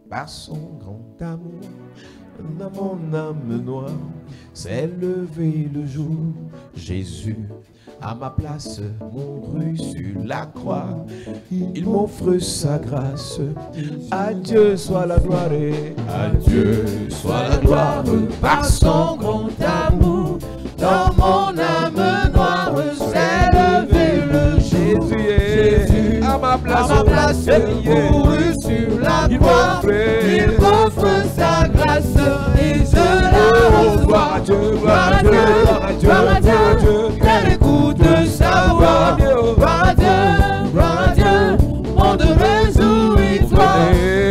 par son grand amour. Dans mon âme noire s'est levé le jour. Jésus, à ma place, mourut sur la croix. Il m'offre sa grâce. À Dieu soit la gloire. À Dieu soit la gloire. Par son grand amour, dans mon âme noire s'est levé le jour. Jésus, à ma place, mourut sur la croix. Il m'offre sa grâce et je la reçois. Gloire à Dieu, gloire à Dieu, gloire à Dieu, gloire à Dieu. Quel écoute de sa voix. Gloire à Dieu, gloire à Dieu. Monde réjouis-toi.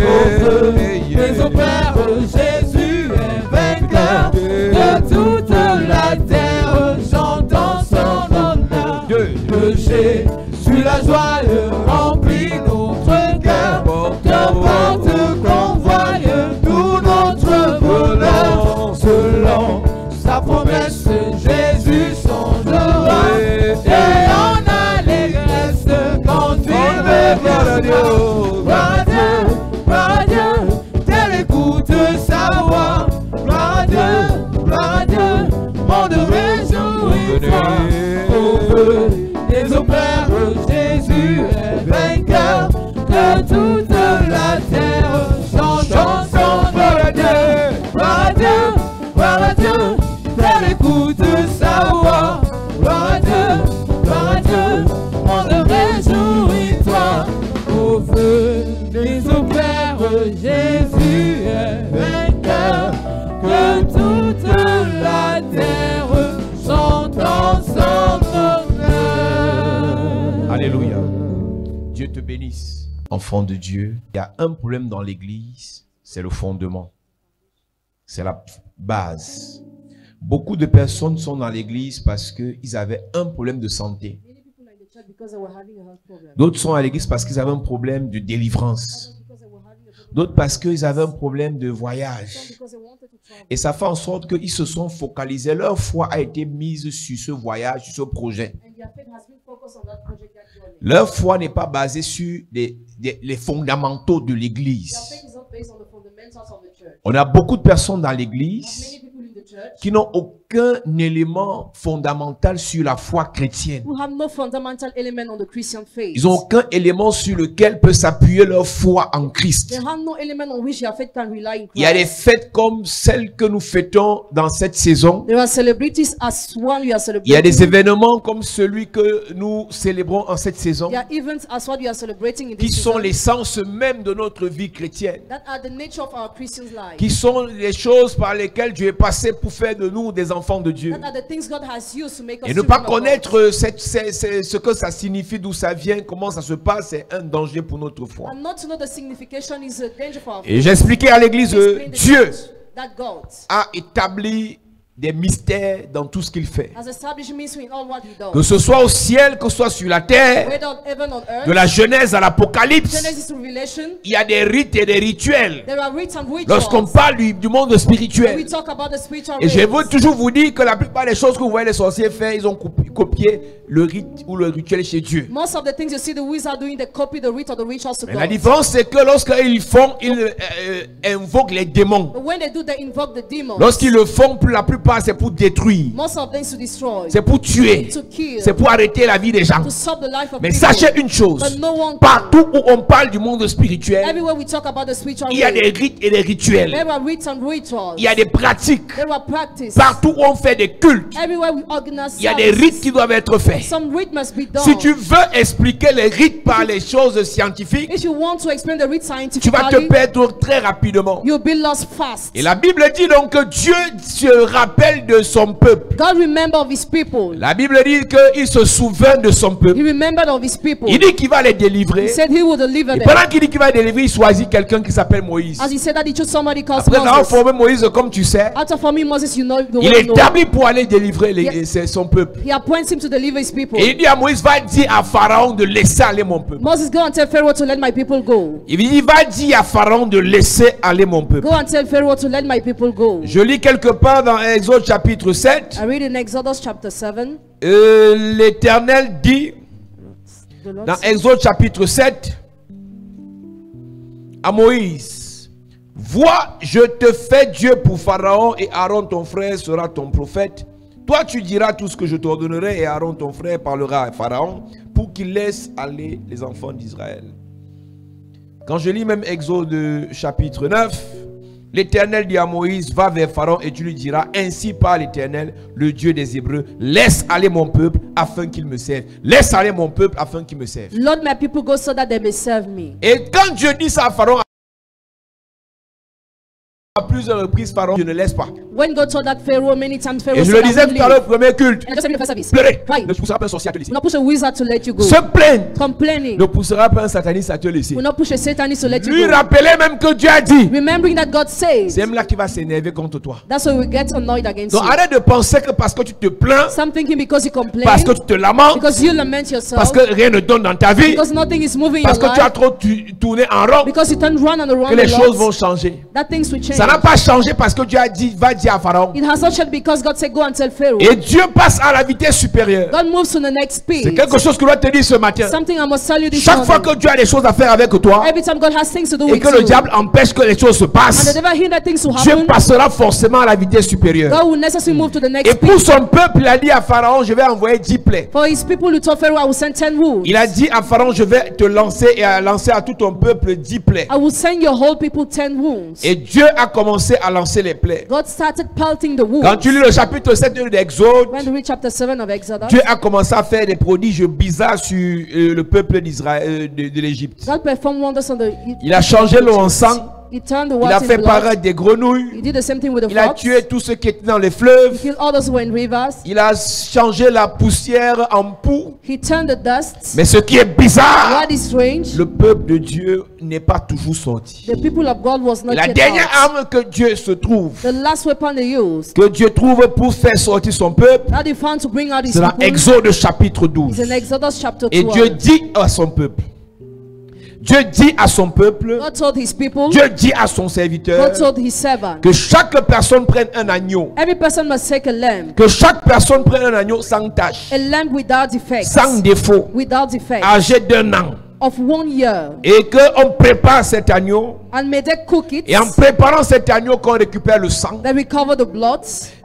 Au feu des opères, Jésus est vainqueur de toute la terre. J'entends son honneur. Que Jésus la joie remplit notre cœur. Qu'importe qu'on voie tout notre bonheur. Selon sa promesse, Jésus changera. Et en allégresse quand il me verra. Gloire à Dieu, gloire à Dieu. Tel écoute sa voix. Gloire à Dieu, monde réjouis-toi. Au feu des opères, Jésus est vainqueur de toute la terre. Chantons son gloire à Dieu, gloire à Dieu, gloire à Dieu. Tel écoute sa voix. Gloire à Dieu, monde réjouis-toi. Au feu des opères, Jésus est vainqueur. Que toute la terre chantons son honneur. Alléluia. Dieu te bénisse. Enfant de Dieu, il y a un problème dans l'église, c'est le fondement. C'est la base. Beaucoup de personnes sont dans l'église parce qu'ils avaient un problème de santé. D'autres sont à l'église parce qu'ils avaient un problème de délivrance. D'autres parce qu'ils avaient un problème de voyage. Et ça fait en sorte qu'ils se sont focalisés. Leur foi a été mise sur ce voyage, sur ce projet. Leur foi n'est pas basée sur les fondamentaux de l'église. On a beaucoup de personnes dans l'église qui n'ont aucun élément fondamental sur la foi chrétienne. Ils n'ont aucun élément sur lequel peut s'appuyer leur foi en Christ. Il y a des fêtes comme celles que nous fêtons dans cette saison. Il y a des événements comme celui que nous célébrons en cette saison qui sont l'essence même de notre vie chrétienne, qui sont les choses par lesquelles Dieu est passé pour faire de nous des enfants de Dieu. Et ne pas connaître ce que ça signifie, d'où ça vient, comment ça se passe, c'est un danger pour notre foi. Et j'expliquais à l'église, Dieu a établi des mystères dans tout ce qu'il fait. Que ce soit au ciel, que ce soit sur la terre, de la Genèse à l'Apocalypse, il y a des rites et des rituels. Lorsqu'on parle du monde spirituel. Et je veux toujours vous dire que la plupart des choses que vous voyez les sorciers faire, ils ont copié le rite ou le rituel chez Dieu. Mais la différence, c'est que lorsqu'ils font, ils invoquent les démons. Lorsqu'ils le font, la plupart c'est pour détruire, c'est pour tuer, c'est pour arrêter la vie des gens. Mais sachez une chose, partout où on parle du monde spirituel, il y a des rites et des rituels, il y a des pratiques. Partout où on fait des cultes, il y a des rites qui doivent être faits. Si tu veux expliquer les rites par les choses scientifiques, tu vas te perdre très rapidement. Et la Bible dit donc que Dieu se rappelle de son peuple. La Bible dit qu'il se souvient de son peuple. Il dit qu'il va les délivrer. Et pendant qu'il dit qu'il va les délivrer, il choisit quelqu'un qui s'appelle Moïse. Après avoir formé Moïse, comme tu sais, il est établi pour aller délivrer son peuple. Et il dit à Moïse, va dire à Pharaon de laisser aller mon peuple. Il va dire à Pharaon de laisser aller mon peuple. Je lis quelque part dans Exode chapitre 7. L'Éternel dit dans Exode chapitre 7 à Moïse, Vois, je te fais Dieu pour Pharaon et Aaron ton frère sera ton prophète. Toi tu diras tout ce que je t'ordonnerai et Aaron ton frère parlera à Pharaon pour qu'il laisse aller les enfants d'Israël. Quand je lis même Exode chapitre 9, l'Éternel dit à Moïse, va vers Pharaon et tu lui diras, ainsi parle l'Éternel, le Dieu des Hébreux, laisse aller mon peuple afin qu'il me serve. Laisse aller mon peuple afin qu'il me serve. Lord, my people go so that they may serve me. Et quand Dieu dit ça à Pharaon, à plusieurs reprises, Pharaon, je ne laisse pas. When God told that Pharaoh many times, Pharaoh Et je le disais tout à l'heure, premier culte, and just the first service. pleurez. Why? Ne poussera pas un sorcier à te laisser. Will not push a wizard to let you go. Se plaindre Complaining. ne poussera pas un sataniste à te laisser. Will not push a satanist to let you Lui go. rappeler même que Dieu a dit. Remembering that God says. C'est même là qu'il va s'énerver contre toi. That's why we get annoyed against Donc you. arrête de penser que parce que tu te plains, Some thinking because you complain, parce que tu te lamentes, because you lament yourself, parce que rien ne donne dans ta vie, because nothing is moving in parce your que tu as life, trop tourné en rond, because you turn round and around que les a choses vont lot, changer. that things will change. Ça n'a pas changé parce que Dieu a dit, va dire à Pharaon. It has not changed because God said go and tell Pharaoh. Et Dieu passe à la vitesse supérieure. God moves to the next C'est speed. quelque chose que je dois te dire ce matin. Something I must tell you this Chaque fois morning. que Dieu a des choses à faire avec toi Every time God has things to do et with que le you, diable empêche que les choses se and the passent, devil hinder things to Dieu happen, passera forcément à la vitesse supérieure. God will necessarily move to the next Et pour speed. son peuple, il a dit à Pharaon, je vais envoyer 10 plaies. For his people who told Pharaoh, I will send 10 wolves. Il a dit à Pharaon, je vais te lancer et à lancer à tout ton peuple 10 plaies. I will send your whole people 10 wounds. Et Dieu a commencé à lancer les plaies. God started pelting the wounds. Quand tu lis le chapitre 7 de l'Exode, When we read chapter 7 of Exodus, Dieu a commencé à faire des prodiges bizarres sur le peuple d'Israël, de l'Égypte. God performed wonders on the Il a changé l'eau en sang. He turned the Il a water fait in blood. paraître des grenouilles. He did the same thing with the Il a fox. tué tous ceux qui étaient dans les He fleuves. killed all those who were in rivers. Il a changé la poussière en poux. He turned the dust. Mais ce qui est bizarre, What is strange? le peuple de Dieu n'est pas toujours sorti. The people of God was not La yet dernière out. arme que Dieu se trouve, The last weapon they used, que Dieu trouve pour faire sortir son peuple, that he found to bring out his c'est dans people, Exode chapitre 12. is in Exodus chapter Et Dieu 12. dit à son peuple, Dieu dit à son peuple, God told his people, Dieu dit à son serviteur, God told his servant, que chaque personne prenne un agneau, every person must take a lamb, que chaque personne prenne un agneau sans tache, a lamb without defect, sans défaut, without defect, âgé d'1 an, of 1 year, et qu'on prépare cet agneau, and may they cook it, et en préparant cet agneau qu'on récupère le sang, they recover the blood,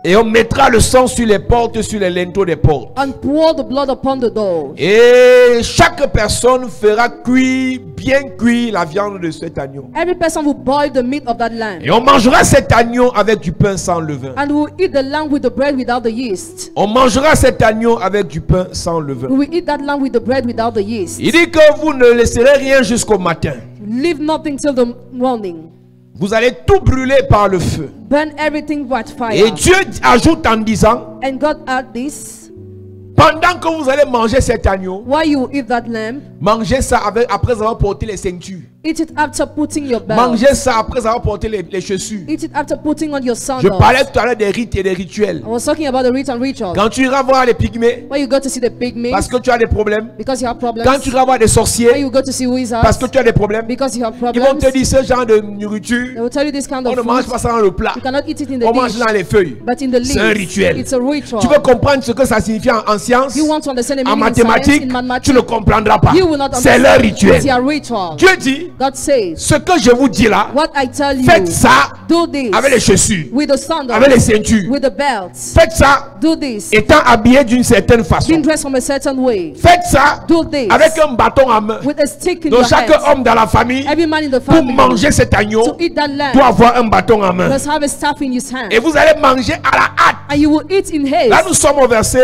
et on mettra le sang sur les portes, sur les linteaux des portes. and pour the blood upon the door. Et chaque personne fera cuire, bien cuire la viande de cet agneau. Every person will boil the meat of that lamb, Et on mangera cet agneau avec du pain sans levain. and will eat the lamb with the bread without the yeast. On mangera cet agneau avec du pain sans levain. We will eat that lamb with the bread without the yeast. Il dit que vous ne laisserez rien jusqu'au matin. Leave nothing till the morning. Vous allez tout brûler par le feu. Burn everything by fire. Et Dieu ajoute en disant, And God add this, pendant que vous allez manger cet agneau, while you eat that lamb, mangez ça après avoir porté les ceintures. eat it after putting your belt. Mangez ça après avoir porté les chaussures. Eat it after putting on your Je sandals. parlais tout à l'heure des rites et des rituels. I was talking about the rite and rituals. Quand tu iras voir les pygmées, Where you go to see the pygmies parce que tu as des problèmes. because you have problems. Quand tu iras voir des Where sorciers, you go to see wizards parce que tu as des problèmes. because you have Ils vont problems. te dire ce genre de They nourriture, will tell you this kind on of ne mange food. pas ça dans le plat. You cannot eat it in the On mange dish, dans les feuilles. but in the C'est un leaves. rituel. It's a ritual. Tu veux comprendre ce que ça signifie en science, You want to understand the en meaning in science, mathématiques, in tu mathematics. ne comprendras pas. You will not C'est understand. leur It's rituel. your ritual. Dieu dit, God says, ce que je vous dis là, what I tell you, faites ça do this avec les chaussures, with the sandals, avec les ceintures. with the belts. Faites ça Do this étant habillé d'une certaine façon. being dressed from a certain way. Faites ça Do this avec un bâton à main. with a stick in Donc your chaque hand. homme dans la famille, Every man in the pour family manger cet to agneau, eat that lamb doit avoir un bâton à main. must have a staff in his hand. Et vous allez manger à la hâte. And you will eat in Là, haste. nous sommes au verset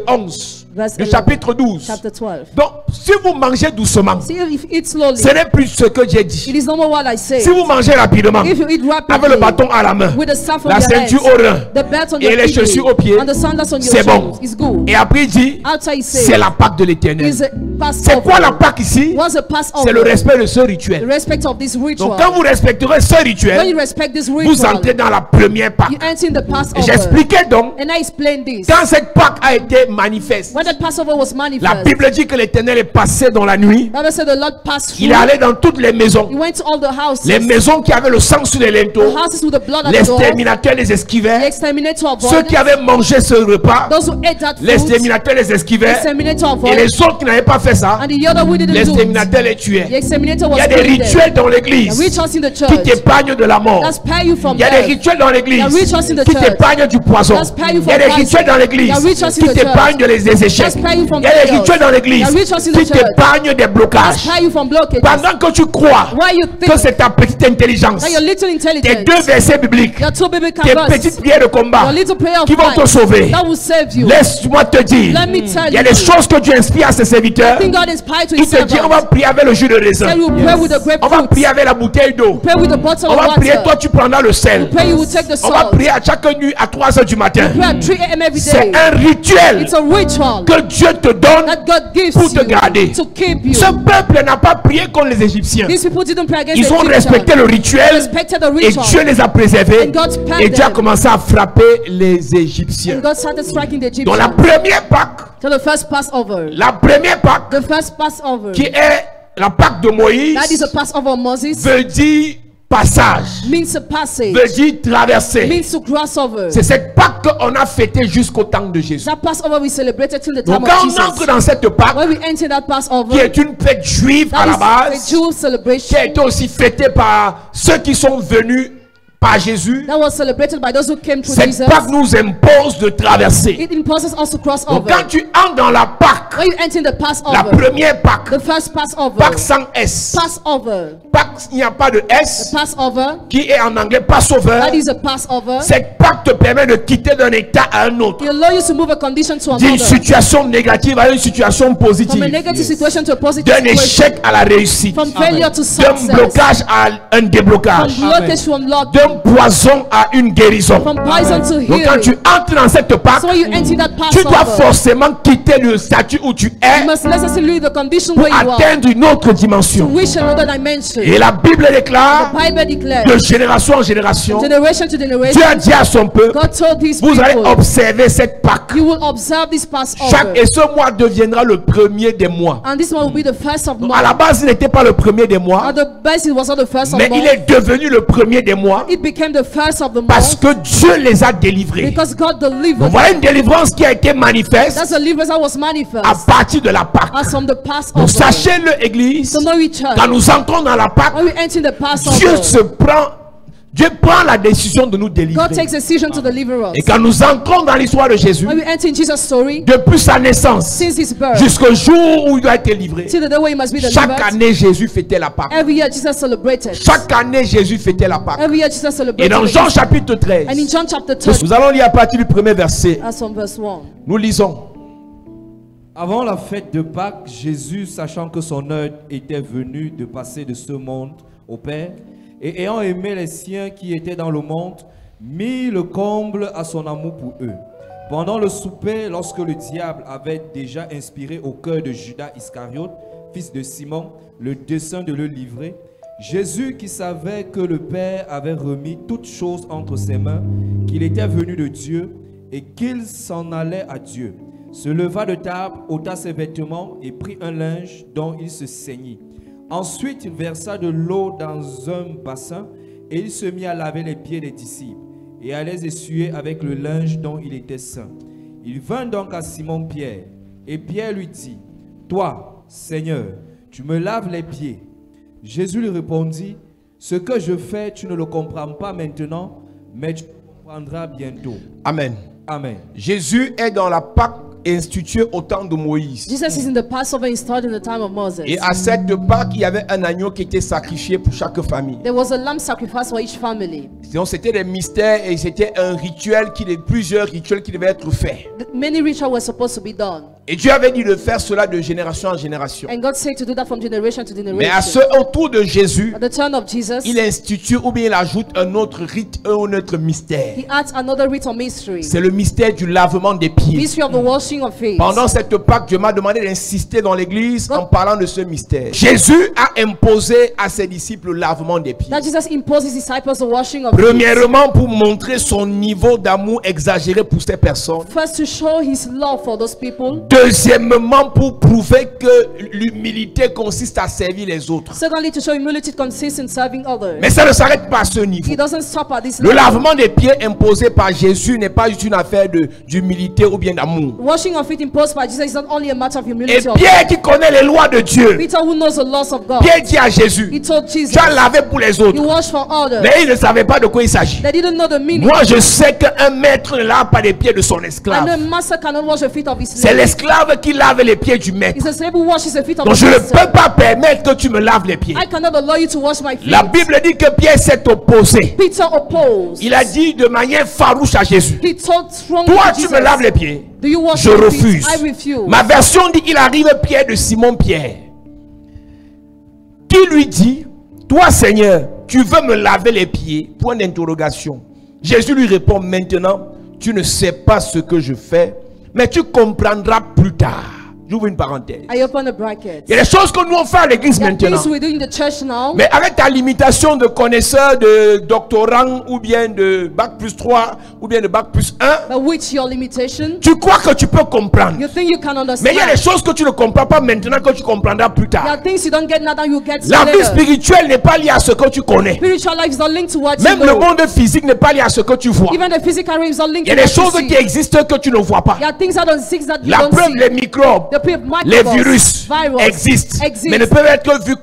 11, Verse du 11, chapitre 12. chapter 12. Donc, si vous mangez doucement, See, if you eat slowly, ce n'est plus ce que j'ai it dit. is not what I say. Si vous mangez rapidement, If you eat avec le rapidly, bâton à la main, with the staff on la your ceinture hands, au rein, the belt on et your les kidney, chaussures aux pieds, and the sandals on your c'est bon. shoes, is good. Et après, il dit, After he c'est says, la Pâque de l'Éternel. is a C'est quoi la Passover. Pâque ici? What's a C'est le Passover? respect de ce The rituel. respect of this ritual. Donc, quand vous respecterez ce When rituel, you respect this vous ritual, entrez dans la première Pâque. you enter in the Et Passover. j'expliquais donc, And I explained this. quand cette Pâque a été manifeste, When that Passover was La manifest. Bible dit que l'Éternel est passé dans la nuit. Bible said the Lord passed Il through. est allé dans toutes les maisons. He went to all the houses. Les maisons qui avaient le sang sur les linteaux. The houses with the blood at the door. L'exterminateur les The esquivait. exterminator Ceux avoided. qui avaient mangé ce repas, Those who ate that food. l'exterminateur les The esquivait. exterminator Et avoided. les autres qui n'avaient pas fait ça, And the other who didn't do it. l'exterminateur les The tuait. exterminator Il y was a des killed there. rituels dans The l'église rituals in the qui church. t'épargnent de la mort. That spare you from Il y a des death. rituels dans l'église The rituals in the qui church. t'épargnent du poison. That spare you Il y a from des rituels dans l'église The rituals in qui the t'épargnent des échecs. That spare you from Il y a des failures. rituels dans l'église The rituals in the qui church. t'épargnent des That blocages. spare you from blockages. Pendant que tu crois Why you que think c'est ta petite intelligence, that your little tes intelligence, deux versets bibliques, your two biblical tes verses, petites prières de combat your little prayer of qui vont te fight, sauver. that will save you. Laisse-moi te dire, Let me tell il y a you. des choses que Dieu inspire à ses serviteurs. I think God inspired to Il his te dit, on va servants. prier avec le jus de raisin. Then you pray with the On va grapefruit. prier avec la bouteille d'eau. Pray with the bottle On of va prier, water. toi tu prendras le sel. Pray you will take the On va salt. prier à chaque nuit à 3 heures du matin. Pray at 3 a.m. every C'est day. un rituel It's a ritual que Dieu te donne that God gives pour te you garder. to keep you. Ce peuple n'a pas prié contre les Égyptiens. These people didn't pray against Ils the ont respecté Egyptians. le They rituel respected the et ritual. Dieu les a préservés. And God spared Et Dieu a them. commencé à frapper les Égyptiens. And God started striking the Dans la Egyptians. première Pâque, So the first Passover. la première Pâque The first Passover. qui est la Pâque de Moïse That is a Passover of Moses. veut dire passage, Means a passage. veut dire traverser. Means to cross over. C'est cette Pâque qu'on a fêtée jusqu'au temps de Jésus. That Passover we celebrated till the time Donc of quand on Jesus. entre dans cette Pâque, When we enter that qui Passover, est une fête juive à that la is a base, Jewish qui celebration a été aussi fêtée par ceux qui sont venus par Jésus, that was celebrated by those who came through cette Jesus. Pâque nous impose de traverser. It imposes us to cross Donc over. quand tu entres dans la Pâque, When you enter the la Passover, première Pâque, the first Passover, Pâque sans S, Passover, Pâque, il n'y a pas de S, Passover, qui est en anglais Passover. that is a Passover. Cette Pâque te permet de quitter d'un état à un autre, It allows you to move a condition to d'une another. situation négative à une situation From a positive, negative situation to a positive d'un situation. échec à la réussite, From failure to d'un success. blocage à un From déblocage, blockage to unlock. d'un poison à une guérison. From poison to Donc quand tu healing. entres dans cette Pâque, So when you enter that tu dois Passover, forcément quitter le statut où tu you es must necessarily the condition pour where you are atteindre une autre to dimension. wish another dimension. Et la Bible déclare, The Bible declares, de génération en génération, generation to Dieu generation, a dit à son peuple, God told these vous allez people, observer cette Pâque. you will observe this Chaque, Passover. et ce mois deviendra le premier des mois. And this one will be the first of Donc, à la month. base, il n'était pas le premier des mois, At the base, it was not the first of mais il month. est devenu le premier des mois It became the first of the parce month que Dieu les a délivrés. because God Donc delivered. voilà une délivrance qui a été manifeste That's the deliverance that was à manifest partir de la Pâque. as from the Donc Passover. sachez-le, Église, So know we church. quand nous entrons dans la Pâque, When we enter the Dieu Passover, Dieu prend la décision de nous God délivrer. takes a decision to deliver us. Et quand nous entrons dans l'histoire de Jésus, When we enter in Jesus' story, depuis sa naissance since his birth, jusqu'au jour où il doit être livré, till the day where he must be chaque delivered, année Jésus fêtait la Pâque. every year Jesus celebrated. Chaque année Jésus fêtait la Pâque. Every year Jesus Et celebrated. dans the Jean Easter. chapitre 13, And in John chapter 10, nous allons lire à partir du premier verset. as from verse 1. Nous lisons. Avant la fête de Pâques, Jésus, sachant que son heure était venue de passer de ce monde au Père, et ayant aimé les siens qui étaient dans le monde, mit le comble à son amour pour eux. Pendant le souper, lorsque le diable avait déjà inspiré au cœur de Judas Iscariote, fils de Simon, le dessein de le livrer, Jésus, qui savait que le Père avait remis toutes choses entre ses mains, qu'il était venu de Dieu et qu'il s'en allait à Dieu, se leva de table, ôta ses vêtements et prit un linge dont il se ceignit. Ensuite, il versa de l'eau dans un bassin et il se mit à laver les pieds des disciples et à les essuyer avec le linge dont il était saint. Il vint donc à Simon-Pierre et Pierre lui dit, « Toi, Seigneur, tu me laves les pieds. » Jésus lui répondit, « Ce que je fais, tu ne le comprends pas maintenant, mais tu le comprendras bientôt. » Amen. Amen. Jésus est dans la Pâque instituée au temps de Moïse. Jesus is in the Passover installed in the time of Moses. Et à cette Pâque, il y avait un agneau qui était sacrifié pour chaque famille. There was a lamb sacrifice for each family. Donc c'était des mystères et c'était un rituel, plusieurs rituels qui devaient être faits. Many rituals were supposed to be done. Et Dieu avait dit de faire cela de génération en génération. And God said to do that from generation to Mais à generation. ce autour de Jésus, At the turn of Jesus, il institue ou bien il ajoute un autre rite, un autre mystère. he adds another rite or mystery. C'est le mystère du lavement des pieds. Mystery of the washing of feet. Pendant cette Pâque, Dieu m'a demandé d'insister dans l'église en parlant de ce mystère. Jésus a imposé à ses disciples le lavement des pieds. That Jesus imposed his disciples the washing of feet. Premièrement, pour montrer son niveau d'amour exagéré pour ces personnes. First, to show his love for those people. Deuxièmement, pour prouver que l'humilité consiste à servir les autres. Secondly, to show humility consists in serving others. Mais ça ne s'arrête pas à ce niveau. He doesn't stop at this Le level. lavement des pieds imposé par Jésus n'est pas juste une affaire d'humilité ou bien d'amour. Washing of feet imposed by Jesus is not only a matter of Et humility. Pierre qui connaît les lois de Dieu, Peter, who knows the laws of God, Pierre dit à Jésus, he told Jesus, tu as lavé pour les he autres. washed for others. Mais il ne savait pas de quoi il s'agit. They didn't know the meaning. Moi je sais qu'un maître ne lave pas les pieds de son And esclave. the master cannot wash the feet of his C'est slave. l'esclave qui lave les pieds du maître. It's a slave who washes the feet of Donc the je ne master. peux pas permettre que tu me laves les pieds. I cannot allow you to wash my feet. La Bible dit que Pierre s'est opposé. Peter opposed. Il a dit de manière farouche à Jésus, He told strongly toi to tu Jesus, me laves les pieds. do you wash Je my refuse. feet? I refuse. Ma version dit il arrive Pierre de Simon Pierre, qui lui dit, toi Seigneur, tu veux me laver les pieds? Point d'interrogation. Jésus lui répond, maintenant tu ne sais pas ce que je fais, mais tu comprendras plus tard. J'ouvre une parenthèse. I open a bracket. Il y a des choses que nous on fait à l'église There are maintenant. things we do in the church now. Mais avec ta limitation de connaisseur, de doctorant, ou bien de bac plus 3, ou bien de bac plus 1, But with your limitation, tu crois que tu peux comprendre. you think you can Mais il y a understand. des choses que tu ne comprends pas maintenant que tu comprendras plus There tard. are things you don't get now that you get La vie later. spirituelle n'est pas liée à ce que tu connais. Spiritual life is not linked to what Même you le know. monde physique n'est pas lié à ce que tu vois. Even the physical realm is not linked Il y to a des what you choses see. qui existent que tu ne vois pas. There are things that don't exist that you La don't preuve, see. les microbes, The les microbes, virus virus existent, exist. mais ne peuvent être que vus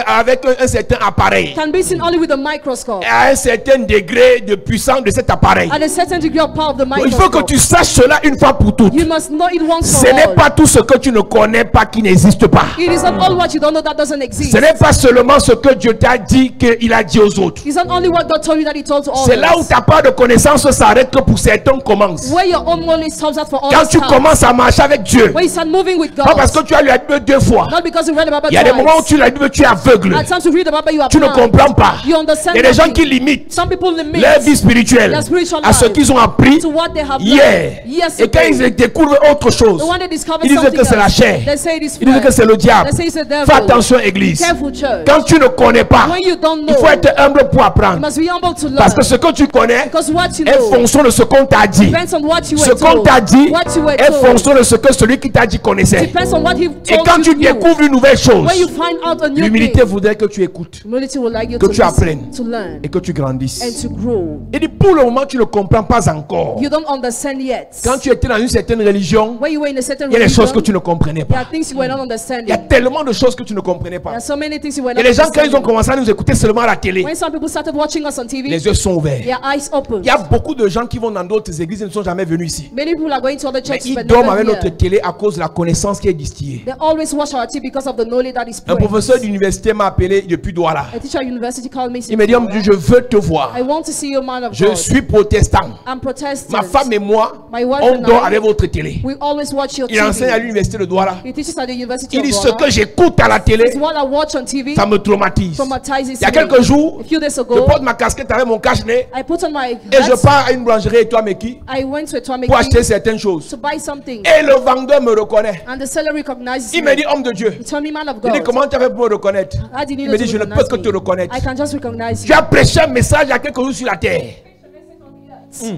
avec un certain appareil, Can be seen only with a microscope. et à un certain degré de puissance de cet appareil. At a certain degree of power of the Donc, il faut que microscope. tu saches cela une fois pour toutes. You must know it once Ce for n'est all. pas tout ce que tu ne connais pas qui n'existe pas. It is not all what you don't know that doesn't exist. Ce n'est pas seulement ce que Dieu t'a dit qu'il a dit aux autres. It's not only what God told you that He told to all C'est là où ta part de connaissance s'arrête que pour certains commence. Where your own knowledge stops at for all Quand tu commences à marcher avec Dieu, when you start moving with God, pas parce que tu as lu la Bible 2 fois. not because you read the Bible Il y a des moments où twice. tu lis la Bible, tu es aveugle. At times you read the Bible, you are Tu ne blind. comprends pas. You understand Il y a des gens nothing. qui limitent Some people limit leur vie spirituelle their spiritual à ce life qu'ils ont appris to what they have hier. learned yesterday. Et quand ils découvrent autre chose, The one they discover ils disent something que c'est la else, chair. they say it is Ils disent que flesh. c'est le diable. They say it's the devil. Fais attention, église. Careful, church. Quand tu ne connais pas, When you don't il know, faut être humble pour you apprendre. must be humble to learn. Parce que ce que tu connais Because what you est know fonction de ce qu'on t'a dit. depends on what you Ce were qu'on told. t'a dit What you were est told fonction de ce que celui qui t'a dit connaissait. depends on what he Et told quand tu you. découvres une nouvelle chose, When you find out a new l'humilité thing, voudrait que tu écoutes humility will like you que to tu apprennes. listen, to learn, et que tu grandisses. and to grow. Et dit, pour le moment, tu ne comprends pas encore. You don't understand yet. Quand tu étais dans une certaine religion, When you were in a certain il y a des religion, choses que tu ne comprenais there are pas. things you were not Il y a understanding. tellement de choses que tu ne comprenais There pas. are so many things you were Et not les gens, quand ils ont understanding. commencé à nous écouter seulement à la télé, When some people started watching us on TV, les yeux sont ouverts. their eyes opened. Il y a beaucoup de gens qui vont dans d'autres églises et ne sont jamais venus ici. Many people are going to other Mais churches ils but dorment never avec notre here. télé à cause de la connaissance qui est distillée. They always watch our TV because of the knowledge that is Un praised. professeur d'université m'a appelé depuis Douala. A teacher at university called me. Il m'a dit, je veux te voir. I want to see you, man of Je God. suis protestant. I'm Protestant. Ma femme et moi, My wife on and dort I, avec votre télé. we always watch your Il enseigne à TV. l'université de Douala. He teaches at the University Il of dit, ce Douala. que j'écoute à la télé, It's what I watch on TV ça me traumatise. traumatizes Il y a me. quelques jours, A few days je ago, porte ma casquette avec mon cache-nez I put on my et je hat. pars à une boulangerie et toi, Meki, I went to a Tommy pour acheter certaines choses. to buy something. Et le vendeur me reconnaît. And the seller recognizes Il me. me dit, homme de Dieu. He told me, man of Il dit, God. comment tu as fait pour me reconnaître? How did you Il know me to dit, je ne peux recognize que te me? reconnaître. I can just recognize Tu you. as prêché un message il y a quelques jours sur la terre.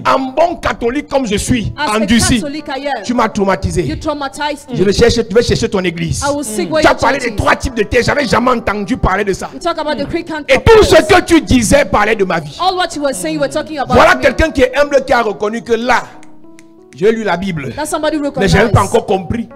En bon catholique comme je suis, As a endurci, Catholic I am. tu m'as You traumatisé. traumatized Je me. vais chercher, tu vas chercher ton église. I will seek where Tu as your parlé church des is. 3 types de terre. J'avais jamais entendu parler de ça. You talk about the Creek Camp. Et tout ce que tu disais parlait de ma vie. All what you were saying, you were talking about Voilà me. quelqu'un qui est humble, qui a reconnu que là, j'ai lu la Bible, That's somebody who mais je n'ai recognized. pas encore compris.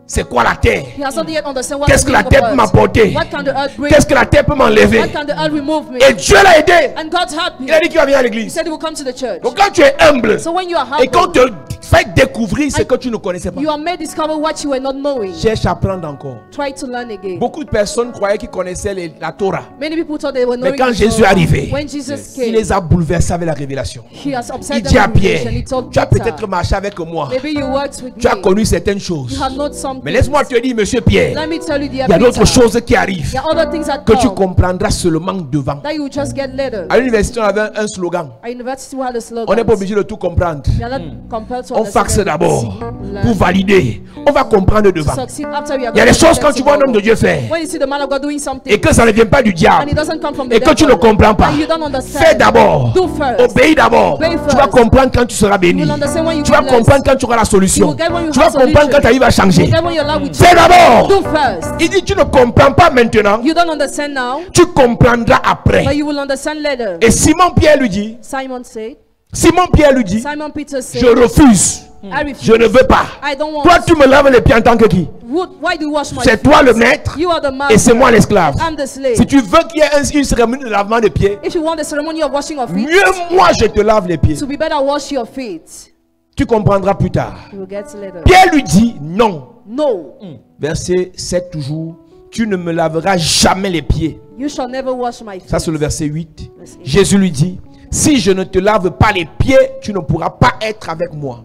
C'est quoi la terre? He has not yet understand what Qu'est-ce the que la meaning terre of peut earth. m'apporter? What can the earth bring? Qu'est-ce que la terre peut m'enlever? What can the earth remove me? Et Dieu l'a aidé. And God helped me. Il a dit qu'il va venir à He l'église. said he will come to the church. Donc quand tu es humble So when you are et qu'on humble, te fait découvrir ce que tu ne connaissais pas, you are made discover what you were not knowing. cherche à apprendre encore. Try to learn again. Beaucoup de personnes croyaient qu'ils connaissaient la Torah. Many people thought they were knowing quand the Jésus Torah. est arrivé, When Jesus Il came, les a bouleversés avec la révélation. he has Il upset dit à them with Pierre, revelation. He told tu as Peter, peut-être marché avec moi. maybe you worked with Tu as me. connu certaines choses. You have known something. Mais laisse-moi te dire, monsieur Pierre, Let me tell you, dear il y a d'autres Peter, choses qui arrivent there are other things that que tu come comprendras seulement devant. that you will just get later. À l'université, on avait un slogan. Our university had a slogan. On n'est pas obligé de tout comprendre. We are not compelled to On faxe understand d'abord everything. pour valider. on va comprendre devant. succeed after we are Il y a going des to choses get quand tu vois un homme de tomorrow. Dieu faire When you see the man of God doing something et que ça ne vient pas du and it diable doesn't come from the et que tu ne devil, comprends pas, and you don't understand, fais d'abord, do first. obéis d'abord. Obey Tu vas first. comprendre quand tu seras béni. You will understand when you Tu vas get blessed. comprendre quand tu auras la You solution. will get when you Tu vas have comprendre solution. quand ta vie va You changer. will get when your life will Fais change. d'abord. Do first. Il dit tu ne comprends pas maintenant, You don't understand now, tu comprendras but après. you will understand later. Et Simon Pierre lui dit, Simon said, Simon Pierre lui dit, Simon Peter said, je refuse. I refuse. Je ne veux pas. I don't want. Toi tu me laves les pieds en tant que qui? Why do you wash my C'est feet? toi le maître You are the master. et c'est moi l'esclave. I'm the slave. Si tu veux qu'il y ait une cérémonie de lavement de pieds, If you want the ceremony of washing of feet, mieux moi je te lave les pieds. to be better wash your feet. Tu comprendras plus tard. You will get later. Pierre lui dit non. No, Verset 7 toujours. Tu ne me laveras jamais les pieds. you shall never wash my feet. Ça c'est le verset 8. Verset 8. Jésus lui dit, si je ne te lave pas les pieds, tu ne pourras pas être avec moi.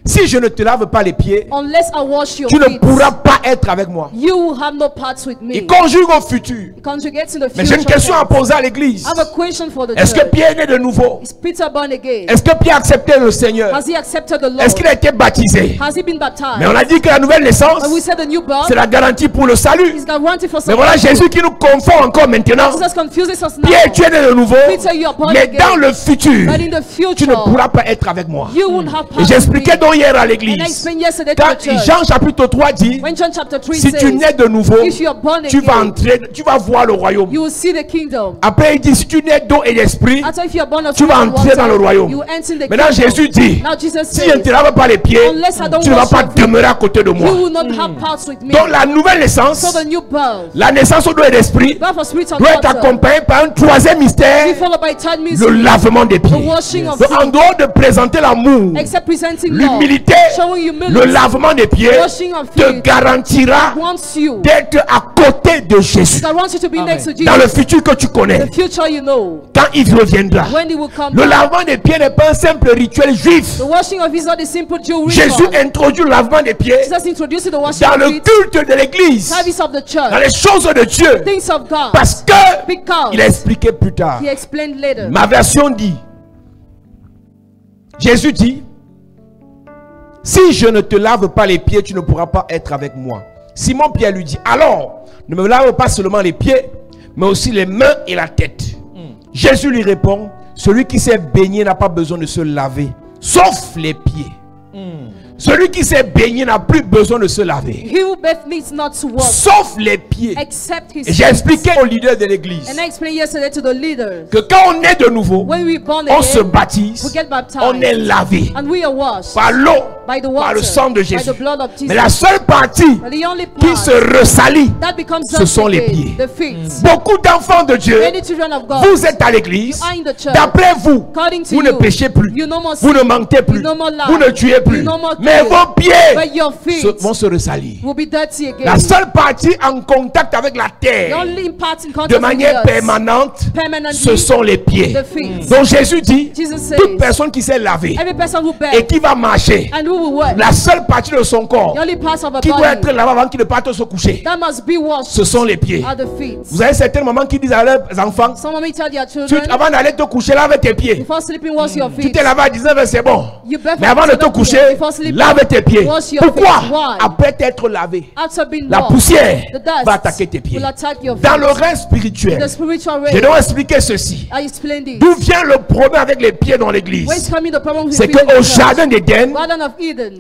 Si je ne te lave pas les pieds, Unless I wash your tu ne feet, pourras pas être avec moi. you will have no parts with me. Il conjugue au futur. It conjugates in the Mais j'ai future une question à tense. poser à l'église. I have a question for the Est-ce que church. Pierre est né de nouveau? Is Peter born again? Est-ce que Pierre a accepté le Seigneur? Has he accepted the Lord? Est-ce qu'il a été baptisé? Has he been baptized? Mais on a dit que la nouvelle naissance, But we said the new birth c'est la garantie pour le salut. is guaranteed for Mais voilà salvation. Jésus qui nous confond encore maintenant. Jesus confuses us now. Pierre, tu es né de nouveau. Peter, you are born Mais again. dans le futur, But in the tu ne future, pourras pas être avec moi. you won't have Et parts with j'expliquais me. donc hier à And I l'église. explained yesterday to Quand the church. Jean chapitre 3 dit, When John chapter 3 si tu says, nais de nouveau, if you are born tu vas again, entrer, tu vas voir le royaume. you will see the kingdom. Après il dit, si tu nais d'eau et d'esprit, After if you are born of tu vas spirit and entrer dans le water, royaume. you will enter the Maintenant kingdom. Jésus dit, Now Jesus si je ne te says, lave pas les pieds, unless I don't tu ne vas wash pas your feet, demeurer à côté de moi. you will not have parts with me. Donc la nouvelle naissance, So the new birth, la naissance d'eau et d'esprit, birth of spirit and doit être water, accompagnée par un troisième be mystère, followed by third le mystery, lavement des the pieds. washing of Donc, en feet, dehors de présenter l'amour, except presenting love, l'humilité, showing le humility, lavement des pieds washing of te feet, garantira wants you, d'être à côté de Jésus. God wants you to be next to Dans le Jesus. futur que tu connais, The future you know, quand il reviendra. when he will come Le back. lavement des pieds n'est pas un simple rituel juif. The washing of feet is not a simple Jew Jésus ritual. introduit le lavement des pieds Jesus introduced the washing dans of le feet, culte de l'église, service of the dans church, les choses de Dieu, things of God, parce que because il a expliqué plus tard. he explained later. Ma version dit, Jésus dit, si je ne te lave pas les pieds, tu ne pourras pas être avec moi. Simon Pierre lui dit, alors, ne me lave pas seulement les pieds, mais aussi les mains et la tête. Jésus lui répond, celui qui s'est baigné n'a pas besoin de se laver, sauf les pieds. Celui qui s'est baigné n'a plus besoin de se laver, He who bathed needs not to wash, sauf les pieds. except his Et j'ai feet. expliqué au leader de l'église And I explained yesterday to the leaders, que quand on est de nouveau, when we born on se again, baptise, we get baptized, on est lavé and we are washed par l'eau, by the par water, le sang de by Jésus. the blood of Jesus. Mais la seule partie But the only qui part se ressalit, that becomes ce sont les dirty, pieds. the feet. beaucoup d'enfants de Dieu, Many children of God, vous êtes à l'église, you are in the church. d'après vous, According to vous ne you, péchez plus, you no more vous ne sin, mentez plus, you no more lie, vous ne tuez plus, you no more mais kill, vos pieds but your feet vont se ressalir. will be dirty again. La seule partie en contact avec la The terre only part in de contact with manière the earth, permanente, permanently, ce sont les pieds. the feet. Donc Jésus dit, Jesus says, toute personne qui s'est lavée every person who et begs qui va marcher, and who will work, la seule partie de son corps the only parts of a qui doit être body lavée avant qu'il ne parte se coucher, that must be washed ce sont les pieds. are the feet. Vous avez certaines mamans qui disent à leurs enfants, Some of me tell their children, avant d'aller te coucher, lave tes pieds. before sleeping, wash your Tu feet. t'es lavé à 19h, c'est bon. You bath Mais avant de te 7 coucher, p.m. before sleeping, lave tes pieds. wash your Pourquoi? feet. Why? Après t'être lavé, After being la washed, poussière the dust va attaquer tes pieds. will attack your feet. Dans le règne spirituel, The spiritual je way, dois expliquer ceci. I explained it. D'où vient le problème avec les pieds dans l'église? Where's coming the problem with C'est feet in the qu'au church? jardin d'Éden, Garden of Eden.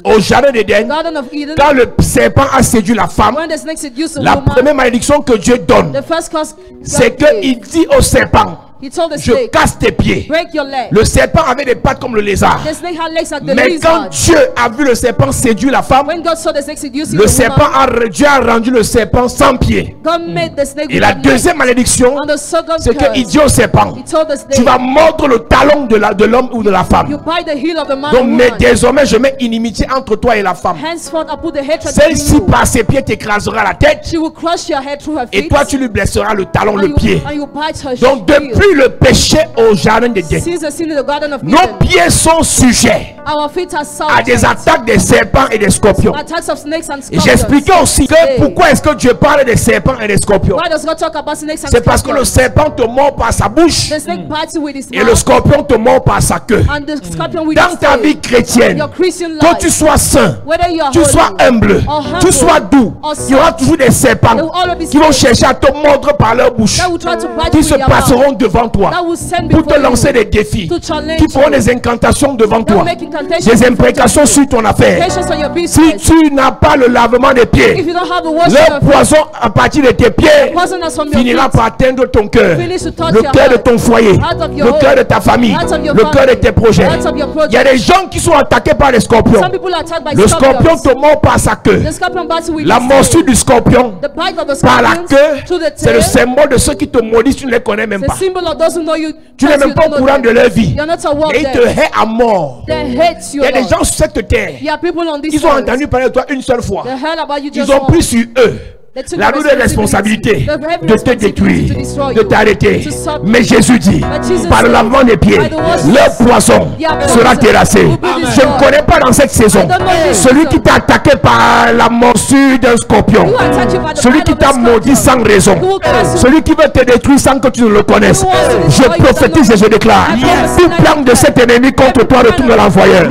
Garden of Eden. quand le serpent a séduit la femme, When the snake seduced a la woman, première malédiction que Dieu donne, the first curse c'est God gave, qu'il dit au serpent, he told the je snake, casse tes pieds. break your leg. Le serpent avait des pattes comme le lézard. The snake had legs like the Mais quand lizard. Dieu a vu le serpent séduire la femme, When God saw the snake seducing le the serpent woman, Dieu a rendu le serpent sans pied. God made the snake Et la without legs. deuxième malédiction, And the second c'est qu'il curse, dit au serpent, he told the tu snake, vas mordre le talon de l'homme ou de la you femme. bite the heel of the man Donc and mais woman. désormais je mets inimitié entre toi et la femme. Henceforth, I put the hatred Celle-ci between you. par ses pieds t'écrasera la tête She will crush your head through her et feet. toi tu lui blesseras le talon, and le you, pied. and you bite her Donc heel. depuis Depuis le péché au jardin d'Éden, Since the sin in the Garden of nos Eden, pieds sont sujets our feet are à des subject attaques des serpents et des scorpions. to attacks of snakes and Et scorpions. j'expliquais aussi que Hey. pourquoi est-ce que Dieu parle des serpents et des scorpions. Why does God talk about snakes and C'est parce que le scorpions? serpent te mord par sa bouche The snake bites you with his et le mouth, scorpion te mord par sa queue. and the scorpion with Dans his ta vie tail. chrétienne, Your Christian que life, tu sois saint, whether you are tu sois holy humble, or tu humble sois doux, or il y aura soft, toujours des serpents there will always be qui vont snakes chercher à te mordre par leur bouche, that will try to bite qui you se with their mouth, passeront devant toi that will send pour te before lancer you, des défis, to challenge qui feront you, des incantations devant that will toi, make incantations des in front of imprécations you, sur ton affaire. patience on your Si business. tu n'as pas le lavement des If pieds, you don't have the wash le of your poison à partir de tes pieds poison that's from your finira feet, par atteindre ton cœur, finish to touch le your cœur de heart, ton foyer, heart of your le cœur home, de ta famille, heart of your le cœur de family, tes projets. heart of your Il y a project. des gens qui sont attaqués par les scorpions. Some people are attacked by Le scorpion scorpions. te mord par sa queue. The scorpion bites you with La his morsure tail. du scorpion The bite of the par la scorpions queue, through the c'est le tail. symbole de ceux qui te maudissent, tu ne les connais même The pas. symbol of those who know you. Tu n'es because même you pas au don't know courant de them. leur vie. You're not aware Et ils of te them. haient à mort. They hate you. Il y a des Lord. gens sur cette terre, You have people on this ils ont earth. entendu parler de toi une seule fois. They heard about you just Ils ont pris once. sur eux They took la the lourde responsabilité the heavy de te responsibility détruire, to destroy de you, t'arrêter. to stop Mais you. Jésus dit, But Jesus par le said, lavement des pieds, by the washes, le poison their sera poison terrassé. will be Je ne destroyed. connais pas dans cette saison I don't know this celui season. qui t'a attaqué par la morsure d'un scorpion, Who attacked you by the celui bite qui of the t'a scorpion? maudit sans raison, Who will curse you? celui qui veut te détruire sans que tu ne le connaisses. Who wants to Je destroy you prophétise et je déclare, Yes. tout plan de cet ennemi contre toi retourne à l'envoyeur.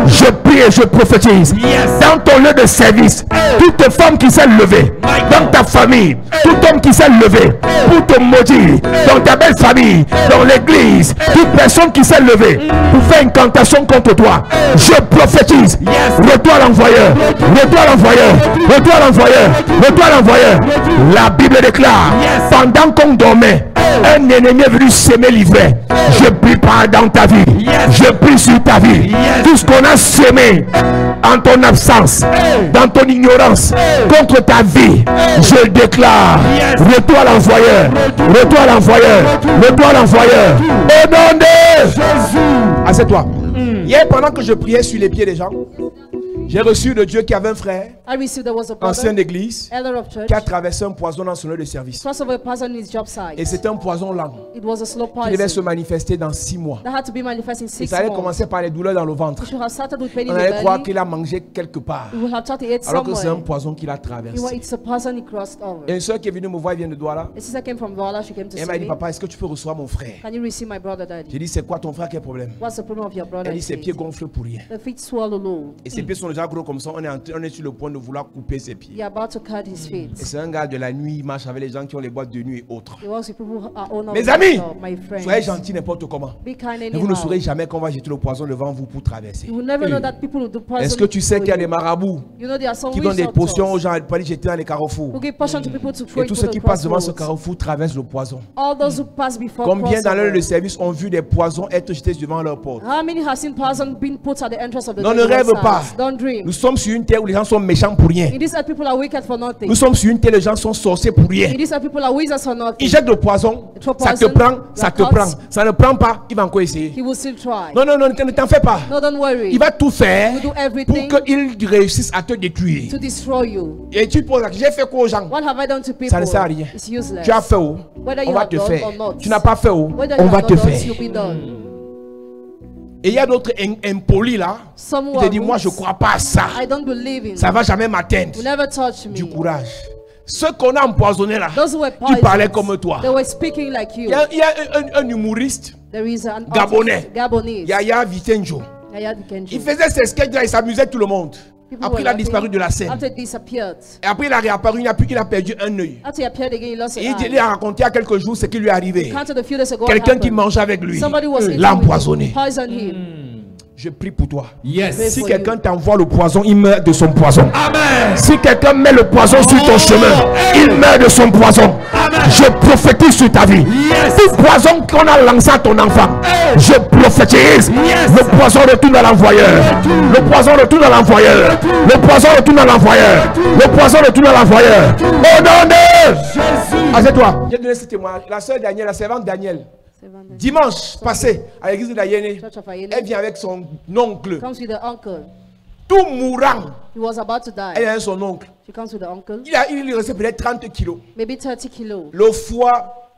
Je prie et je prophétise dans ton lieu de service, toute femme qui s'est levée, dans ta famille, tout homme qui s'est levé pour te maudire, dans ta belle famille, dans l'église, toute personne qui s'est levée pour faire une incantation contre toi, je prophétise, retour à l'envoyeur, retour à l'envoyeur, retour à l'envoyeur, retour à l'envoyeur. La Bible déclare, pendant qu'on dormait, un ennemi est venu s'aimer l'ivraie. Je prie pas dans ta vie, je prie sur ta vie. Tout ce qu'on a semé en ton absence, dans ton ignorance, contre ta vie, je déclare, retour à l'envoyeur, retour à l'envoyeur, retour à l'envoyeur. Au nom de Jésus. Assieds-toi. Hier, pendant que je priais sur les pieds des gens, j'ai reçu de Dieu qu'il y avait un frère, I received there was a ancien brother, d'église, elder of church, qui a traversé un poison dans son lieu de service. crossed over a person in his job site. Et c'était un poison lent It was a slow qui devait se poison manifester dans 6 mois. that had to be manifest in Et 6 ça allait months. commencer par les douleurs dans le ventre. You should have started with pain in On the allait croire belly. qu'il a mangé quelque part, You would have thought he ate alors que c'est un somewhere. poison qu'il a traversé. It's a person he crossed over. Et une soeur qui est venue me voir, elle vient de Douala. A sister came from Douala. She came to Et elle see m'a dit, me. papa, est-ce que tu peux recevoir mon frère? Can you receive my brother, J'ai daddy? dit, c'est quoi ton frère, quel problème? What's the problem of your brother? Elle dit, ses pieds gonflent pour rien. The feet swallow low. Et ses pieds sont déjà gros comme ça, on est sur le point de vouloir couper ses pieds. You're about to cut his feet. Et c'est un gars de la nuit, il marche avec les gens qui ont les boîtes de nuit et autres. He works with people who are owner Mes of the amis, store, my friends. soyez gentils n'importe comment. Be kind Et vous ne saurez anyhow. jamais qu'on va jeter le poison devant vous pour traverser. You will never know that people will do poison. Est-ce que tu sais for qu'il y a you. des marabouts You know there are some qui donnent des witch potions aux doctors gens pour les jeter dans les carrefours? who give potion to people to throw Et it tous to ceux the qui passent devant ce crossroads. carrefour traversent le poison. All those who pass before Combien dans leur crossover. de service ont vu des poisons être jetés devant leur porte? How many have seen poison being put at the entrance of the Non, ne devil's rêve house? pas. Don't dream. Nous sommes sur une terre où les gens sont méchants pour rien. In this earth, people are wicked for nothing. Nous sommes sur une terre où les gens sont sorciers pour rien. In this earth, people are wizards for Ils nothing. jettent le poison, Throw ça te poison, prend, you ça are te caught. prend. Ça ne prend pas, il va encore essayer. He will still try. Non, non, non, ne t'en fais pas. No, don't worry. Il va tout faire He will do pour everything qu'il réussisse à te détruire. to destroy you. Et tu poses la question, j'ai fait quoi aux gens? What have I done to people? Ça ne sert à rien. It's useless. Tu as fait où? Whether On you va have te done faire. or not. Tu n'as pas fait où? Whether On you va have te not done, faire. you'll be done. Et il y a d'autres impolis là. Some Qui te disent, who moi are je ne roots, crois pas à ça. I don't believe in. Ça ne va jamais m'atteindre. Will never touch me. Du courage. Ceux qu'on a empoisonnés là, Those who were qui parlaient poisoned, comme toi. they were speaking like you. Il y a un humoriste There is an Gabonais. artist, Gabonese. Yaya Vitenjo. Yaya Dikenjo. Il faisait ses sketchs là, il s'amusait tout le monde. People Après, were il a laughing. disparu de la scène. After it disappeared. Et après, il a réapparu, il a perdu un œil. After he appeared again, he lost an Et il eye. a raconté il y a quelques jours ce qui lui est arrivé. Counted a few days ago. what Quelqu'un qui happened. mangeait avec lui Somebody was eating l'a with him, empoisonné. poisoned him. Je prie pour toi. Yes. Si for quelqu'un t'envoie le poison, il meurt de son poison. Amen. Si quelqu'un met le poison sur ton chemin, il meurt de son poison. Je prophétise sur ta vie. Yes. Tout poison qu'on a lancé à ton enfant, je prophétise. Yes. Le poison retourne à l'envoyeur. Le poison retourne à l'envoyeur. Le poison retourne à l'envoyeur. Le poison retourne à l'envoyeur. Au nom de Jésus. Assieds-toi. J'ai donné ce témoignage. La sœur Daniel, la servante Daniel, dimanche passé, à l'église de Dayene, Church of Ayene. elle vient avec son oncle. Comes with the uncle. Tout mourant, He was about to elle die. est avec son oncle. She comes with the uncle. Il lui restait peut-être 30 kilos. Maybe 30 kilos. Le foie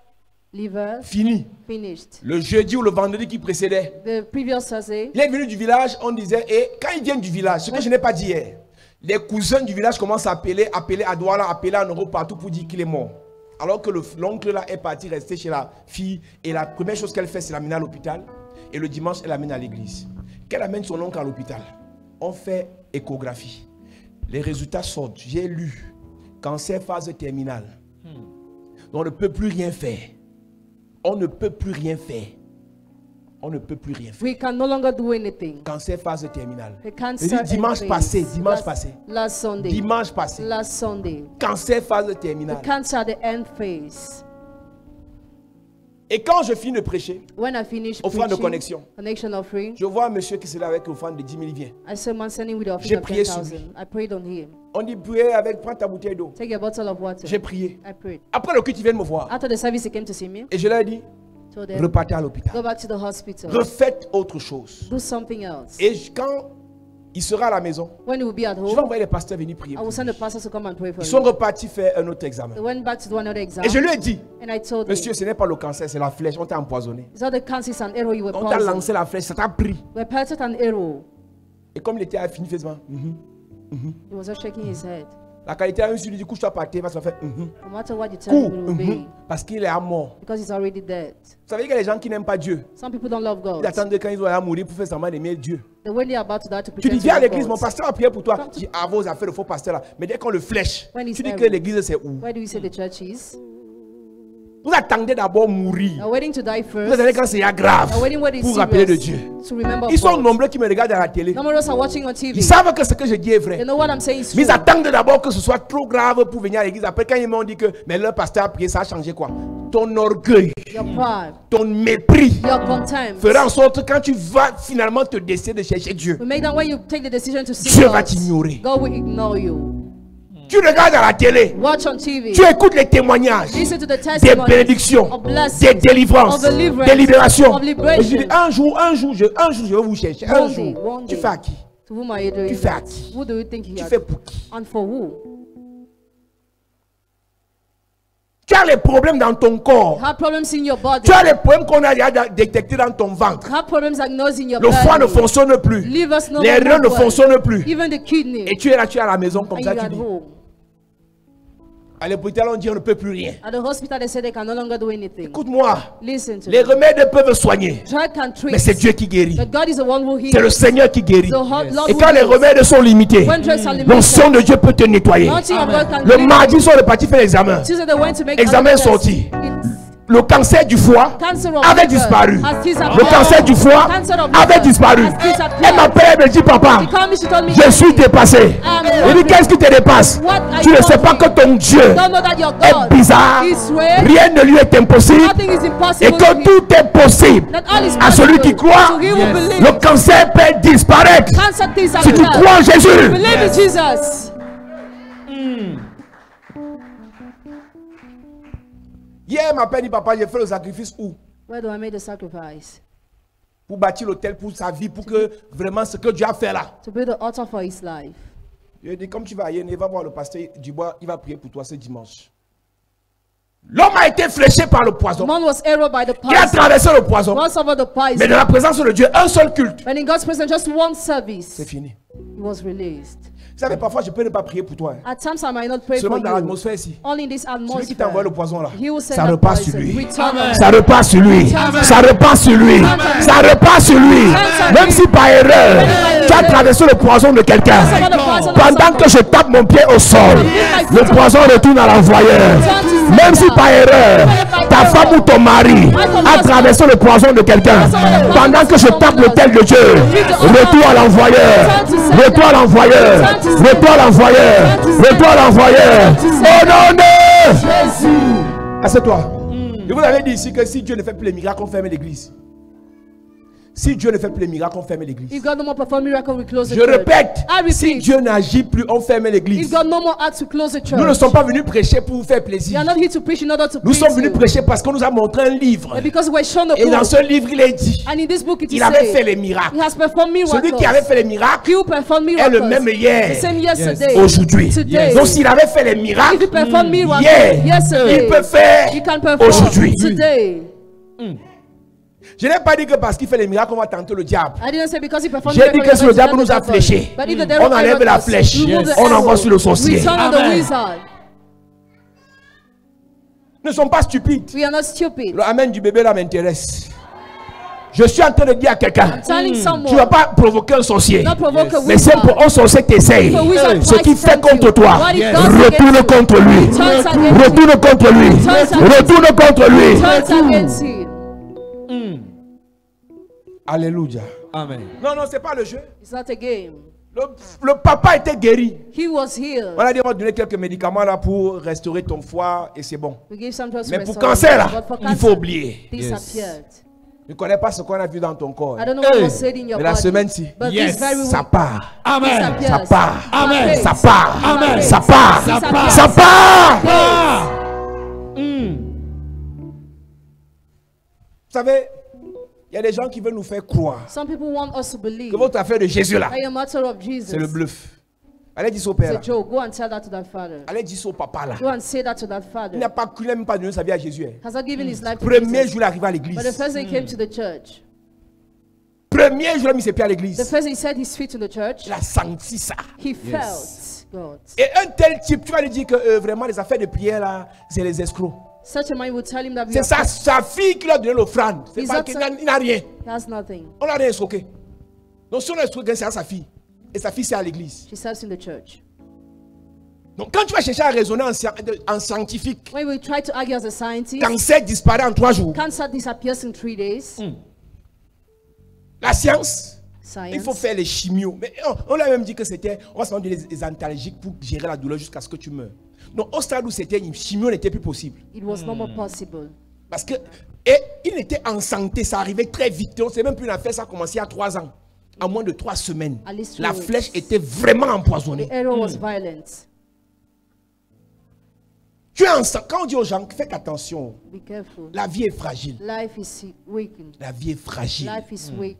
liver, Fini. finished. Le jeudi ou le vendredi qui précédait, The previous Thursday, il est venu du village, on disait, et quand il vient du village, ce que je n'ai pas dit hier, les cousins du village commencent à appeler à Douala, appeler en Europe partout pour dire qu'il est mort. Alors que l'oncle là est parti rester chez la fille et la première chose qu'elle fait, c'est l'amener à l'hôpital. Et le dimanche, elle l'amène à l'église. Qu'elle amène son oncle à l'hôpital. On fait échographie. Les résultats sortent. J'ai lu. Cancer phase terminale. Donc on ne peut plus rien faire. On ne peut plus rien faire. On ne peut plus rien faire. we can no longer do anything. Cancer phase terminale. The Je cancer dis dimanche end passé, phase. dimanche passé. Last Sunday. Dimanche passé. Last Sunday. Cancer phase The terminale. cancer at the end phase. Et quand je finis de prêcher, When I finish offrande de preaching, connexion, connection offering, je vois un monsieur qui s'est là avec l'offrande de 10 000, il vient. I saw man standing with the offering J'ai of prié sur 10,000. lui. I prayed on him. On dit, priez avec, prends ta bouteille d'eau. Take a bottle of water. J'ai prié. I prayed. Après le culte, il vient de me voir. After the service, he came to see me. Et je leur ai dit, Told them, repartez à go l'hôpital. back to the hospital. Refaites autre chose. Do something else. Et quand il sera à la maison, When he will be at je vais home, envoyer les pasteurs venir prier. I pour will send lui. the pastors to come and pray for Ils sont him. repartis faire un autre examen. They went back to do another exam. Et je lui ai dit, And I told monsieur, him, ce n'est pas le cancer, c'est la flèche. On t'a empoisonné. it's not the cancer, it's an arrow you were On t'a poisoned. lancé la flèche, ça t'a pris. We pelted an arrow. Et comme il était à fini, faisant, He was just shaking his head. la qualité a un sur lui dit, couche-toi par terre, parce qu'il va faire, No matter what you tell him, he will obey. parce qu'il est à mort. Because he's already dead. Vous savez qu'il y a des gens qui n'aiment pas Dieu. Some people don't love God. Ils attendent quand ils vont aller mourir pour faire semblant d'aimer Dieu. The when they are about to die to Tu pretend dis, to viens à love l'église, God. mon pasteur a prié pour toi. Come Tu dis, ah, vos affaires, le faux pasteur là. Mais dès qu'on le flèche, When he's tu dis que error. l'église c'est où? Where do we say the church is? Vous attendez d'abord mourir. You're waiting to die Vous first. attendez quand c'est grave You're waiting when it's pour rappeler de serious Dieu. to remember Ils sont God. nombreux qui me regardent à la télé. Numerous are watching on TV. Ils savent que ce que je dis est vrai. They know what I'm saying is Mais true. ils attendent d'abord que ce soit trop grave pour venir à l'église. Après, quand ils m'ont dit que mais leur pasteur a prié, ça a changé quoi? Ton orgueil, Your pride, ton mépris your contempt fera en sorte que quand tu vas finalement te décider de chercher Dieu, will make that when you take the decision to seek Dieu va God, t'ignorer. God will ignore you. Tu regardes à la télé, Watch on TV. tu écoutes les témoignages, Listen to the des testimonies bénédictions, of blessings, des délivrances, of deliverance, des libérations. of Et liberation. je dis, un jour, je vais vous chercher. Un One day, jour. one Tu day. fais à qui? To whom are you doing Tu fais à that? qui? Who do you think he Tu had? fais pour qui? And for who? Tu as les problèmes dans ton corps. Have problems in your body. Tu as les problèmes qu'on a déjà détectés dans ton ventre. Have problems diagnosed in your Le foie ne body. fonctionne plus. Livers no Les longer reins ne work. fonctionnent plus. Even the kidney. Et tu es là, tu es à la maison comme And ça, you tu at dis. home. À l'hôpital, on dit on ne peut plus rien. At the hospital, they say they can no longer do anything. Écoute-moi, Listen to les me. remèdes peuvent soigner, Drug can treat. mais c'est Dieu qui guérit. But God is the one who heals. C'est le Seigneur qui guérit. The Lord Et who quand les heals. remèdes sont limités, When drugs are l'onction limited, de Dieu peut te nettoyer. nothing of God can Le clean mardi, you. ils sont repartis faire l'examen. Tuesday they went to make Examen another test. sorti. It's Le cancer du foie cancer of avait liver disparu. has disappeared. Le cancer du foie Cancer of avait liver disparu. has disappeared. Elle m'appelle, elle me dit, papa, She called me, she told me, je suis dépassé. I'm Il dit, qu'est-ce qui te dépasse? What are Tu you ne sais pas talking? que ton Dieu Don't know that your est God bizarre. is weird. Rien ne lui est impossible. Nothing is Et impossible to que him. tout est possible That all is à celui qui possible croit. to him who believes. Le cancer peut disparaître Cancer things are si tu done. crois en Jésus. Believe in Jesus. Hier, ma père dit, papa, j'ai fait le sacrifice où? Where do I make the sacrifice? Pour bâtir l'hôtel pour sa vie, pour que vraiment ce que Dieu a fait là. To build the altar for his life. Je lui ai dit, comme tu vas ailleurs, va voir le pasteur Dubois, il va prier pour toi ce dimanche. L'homme a été fléché par le poison. Man was arrowed by the Il a poison. traversé le poison. Once over the Mais poison. dans la présence de Dieu, un seul culte. When in God's presence, just one C'est service, fini. he was released. Vous savez, parfois, je peux ne pas prier pour toi. Hein. At times I might not pray Seulement for dans you. l'atmosphère ici. Only in this Celui qui t'a envoyé le atmosphere. poison là, He will send ça that repart sur poison. lui. Return it. Ça repart sur lui. Ça repart sur lui. Ça repart sur lui. Même si par erreur, tu as traversé le poison de quelqu'un. Pendant que je tape mon pied au sol, le poison retourne à l'envoyeur. Même si par erreur, ta femme ou ton mari a traversé le poison de quelqu'un. Pendant que je tape le tel de Dieu, retour à l'envoyeur. Retour à l'envoyeur. Retour à l'envoyeur. Retour à l'envoyeur. Au nom de Jésus. Assieds-toi. Je vous avais dit ici que si Dieu ne fait plus les miracles, on ferme l'église. Si Dieu ne fait plus les miracles, on ferme l'église. If God no more perform miracle, we close the Je church. répète, I si repeat, Dieu n'agit plus, on ferme if l'église. God no more acts, we close the church. Nous ne sommes pas venus prêcher pour vous faire We plaisir. are not here to preach in order to Nous please sommes venus you. prêcher parce qu'on nous a montré un livre. But because we're shown a Et dans book, ce livre, il est dit, and in this book it is il avait fait said, les He miracles. has performed Celui miracles. qui avait fait les miracles He who performed est miracles, le même hier, the same yesterday, aujourd'hui. today. Donc s'il avait fait les If he miracles performed miracles hier, yesterday, il peut faire he can perform aujourd'hui. today. Je n'ai pas dit que parce qu'il fait les miracles, on va tenter le diable. I didn't say because he performed J'ai dit miracles, que si le we're going diable to nous a test the devil. fléchés, But if the devil on enlève la entered us, flèche, remove the on arrow, envoie sur le sorcier. we turn on the Amen. wizard. Nous ne sommes pas stupides. We are not stupid. Le amen du bébé là m'intéresse. Je suis en train de dire à quelqu'un, I'm telling someone, tu ne vas pas provoquer un sorcier. not provoke a Mais c'est wizard. pour un sorcier qui essaye. If a wizard Ce tries qu'il to fait tempt contre you, toi, what he does retourne against you, contre lui. he turns against you. Retourne contre lui. Turns against Retourne contre lui. Turns against him. Alléluia. Amen. Non, non, c'est pas le jeu. It's not a game. Le papa était guéri. He was healed. On a dit on va donner quelques médicaments là pour restaurer ton foie et c'est bon. We gave some drugs Mais to pour restore cancer him, là, but for il faut cancer, oublier. disappeared. Tu ne connais pas ce qu'on a vu dans ton corps. I don't know what was said in your Mais la body. semaine-ci, But Yes. this very ça week, part. Amen. disappears. Ça part. Amen. Ça part. Amen. Ça part. Ça part. Ça part. Ah. Vous savez, il y a des gens qui veulent nous faire croire Some people want us to believe que votre affaire de Jésus là, that a matter of Jesus c'est le bluff. Allez dire ça au is père. a là. joke. Go and tell that to that father. Allez dire ça au papa là. Go and say that to that Il father. n'a pas cru, il n'a même pas donné sa vie à Jésus. Hein. Has not given his life to Premier Jesus. jour, il est arrivé à But the l'église. first day he came to the church, Premier jour, il a mis ses pieds à the l'église. first day he set his feet in the church, Il a senti ça. he felt God. Et un tel type, tu vas lui dire que vraiment les affaires de prière là, c'est les escrocs. Such a man will tell him that we C'est are sa fille qui lui a donné l'offrande. C'est Is pas that qu'il n'a- il n'a rien. he has nothing. On l'a rien escroqué. Donc si on a escroqué, c'est à sa fille. Et sa fille, c'est à l'église. She serves in the church. Donc quand tu vas chercher à raisonner en scientifique, When we try to argue as a scientist, cancer disparaît en 3 jours. cancer disappears in 3 days. La science, Science. il faut faire les chimios. Mais on l'a même dit que c'était, on va se demander des antalgiques pour gérer la douleur jusqu'à ce que tu meurs. Donc au stade où c'était, une chimio n'était plus possible. It was no more possible. Parce que, et il était en santé, ça arrivait très vite. C'est même plus une affaire, ça a commencé il y a 3 ans. En moins de 3 semaines, At least la 3 weeks. flèche était vraiment empoisonnée. The error was violent. Tu es en quand on dit aux gens, faites attention, Be careful. la vie est fragile. Life is weakened. La vie est fragile. Life is weakened.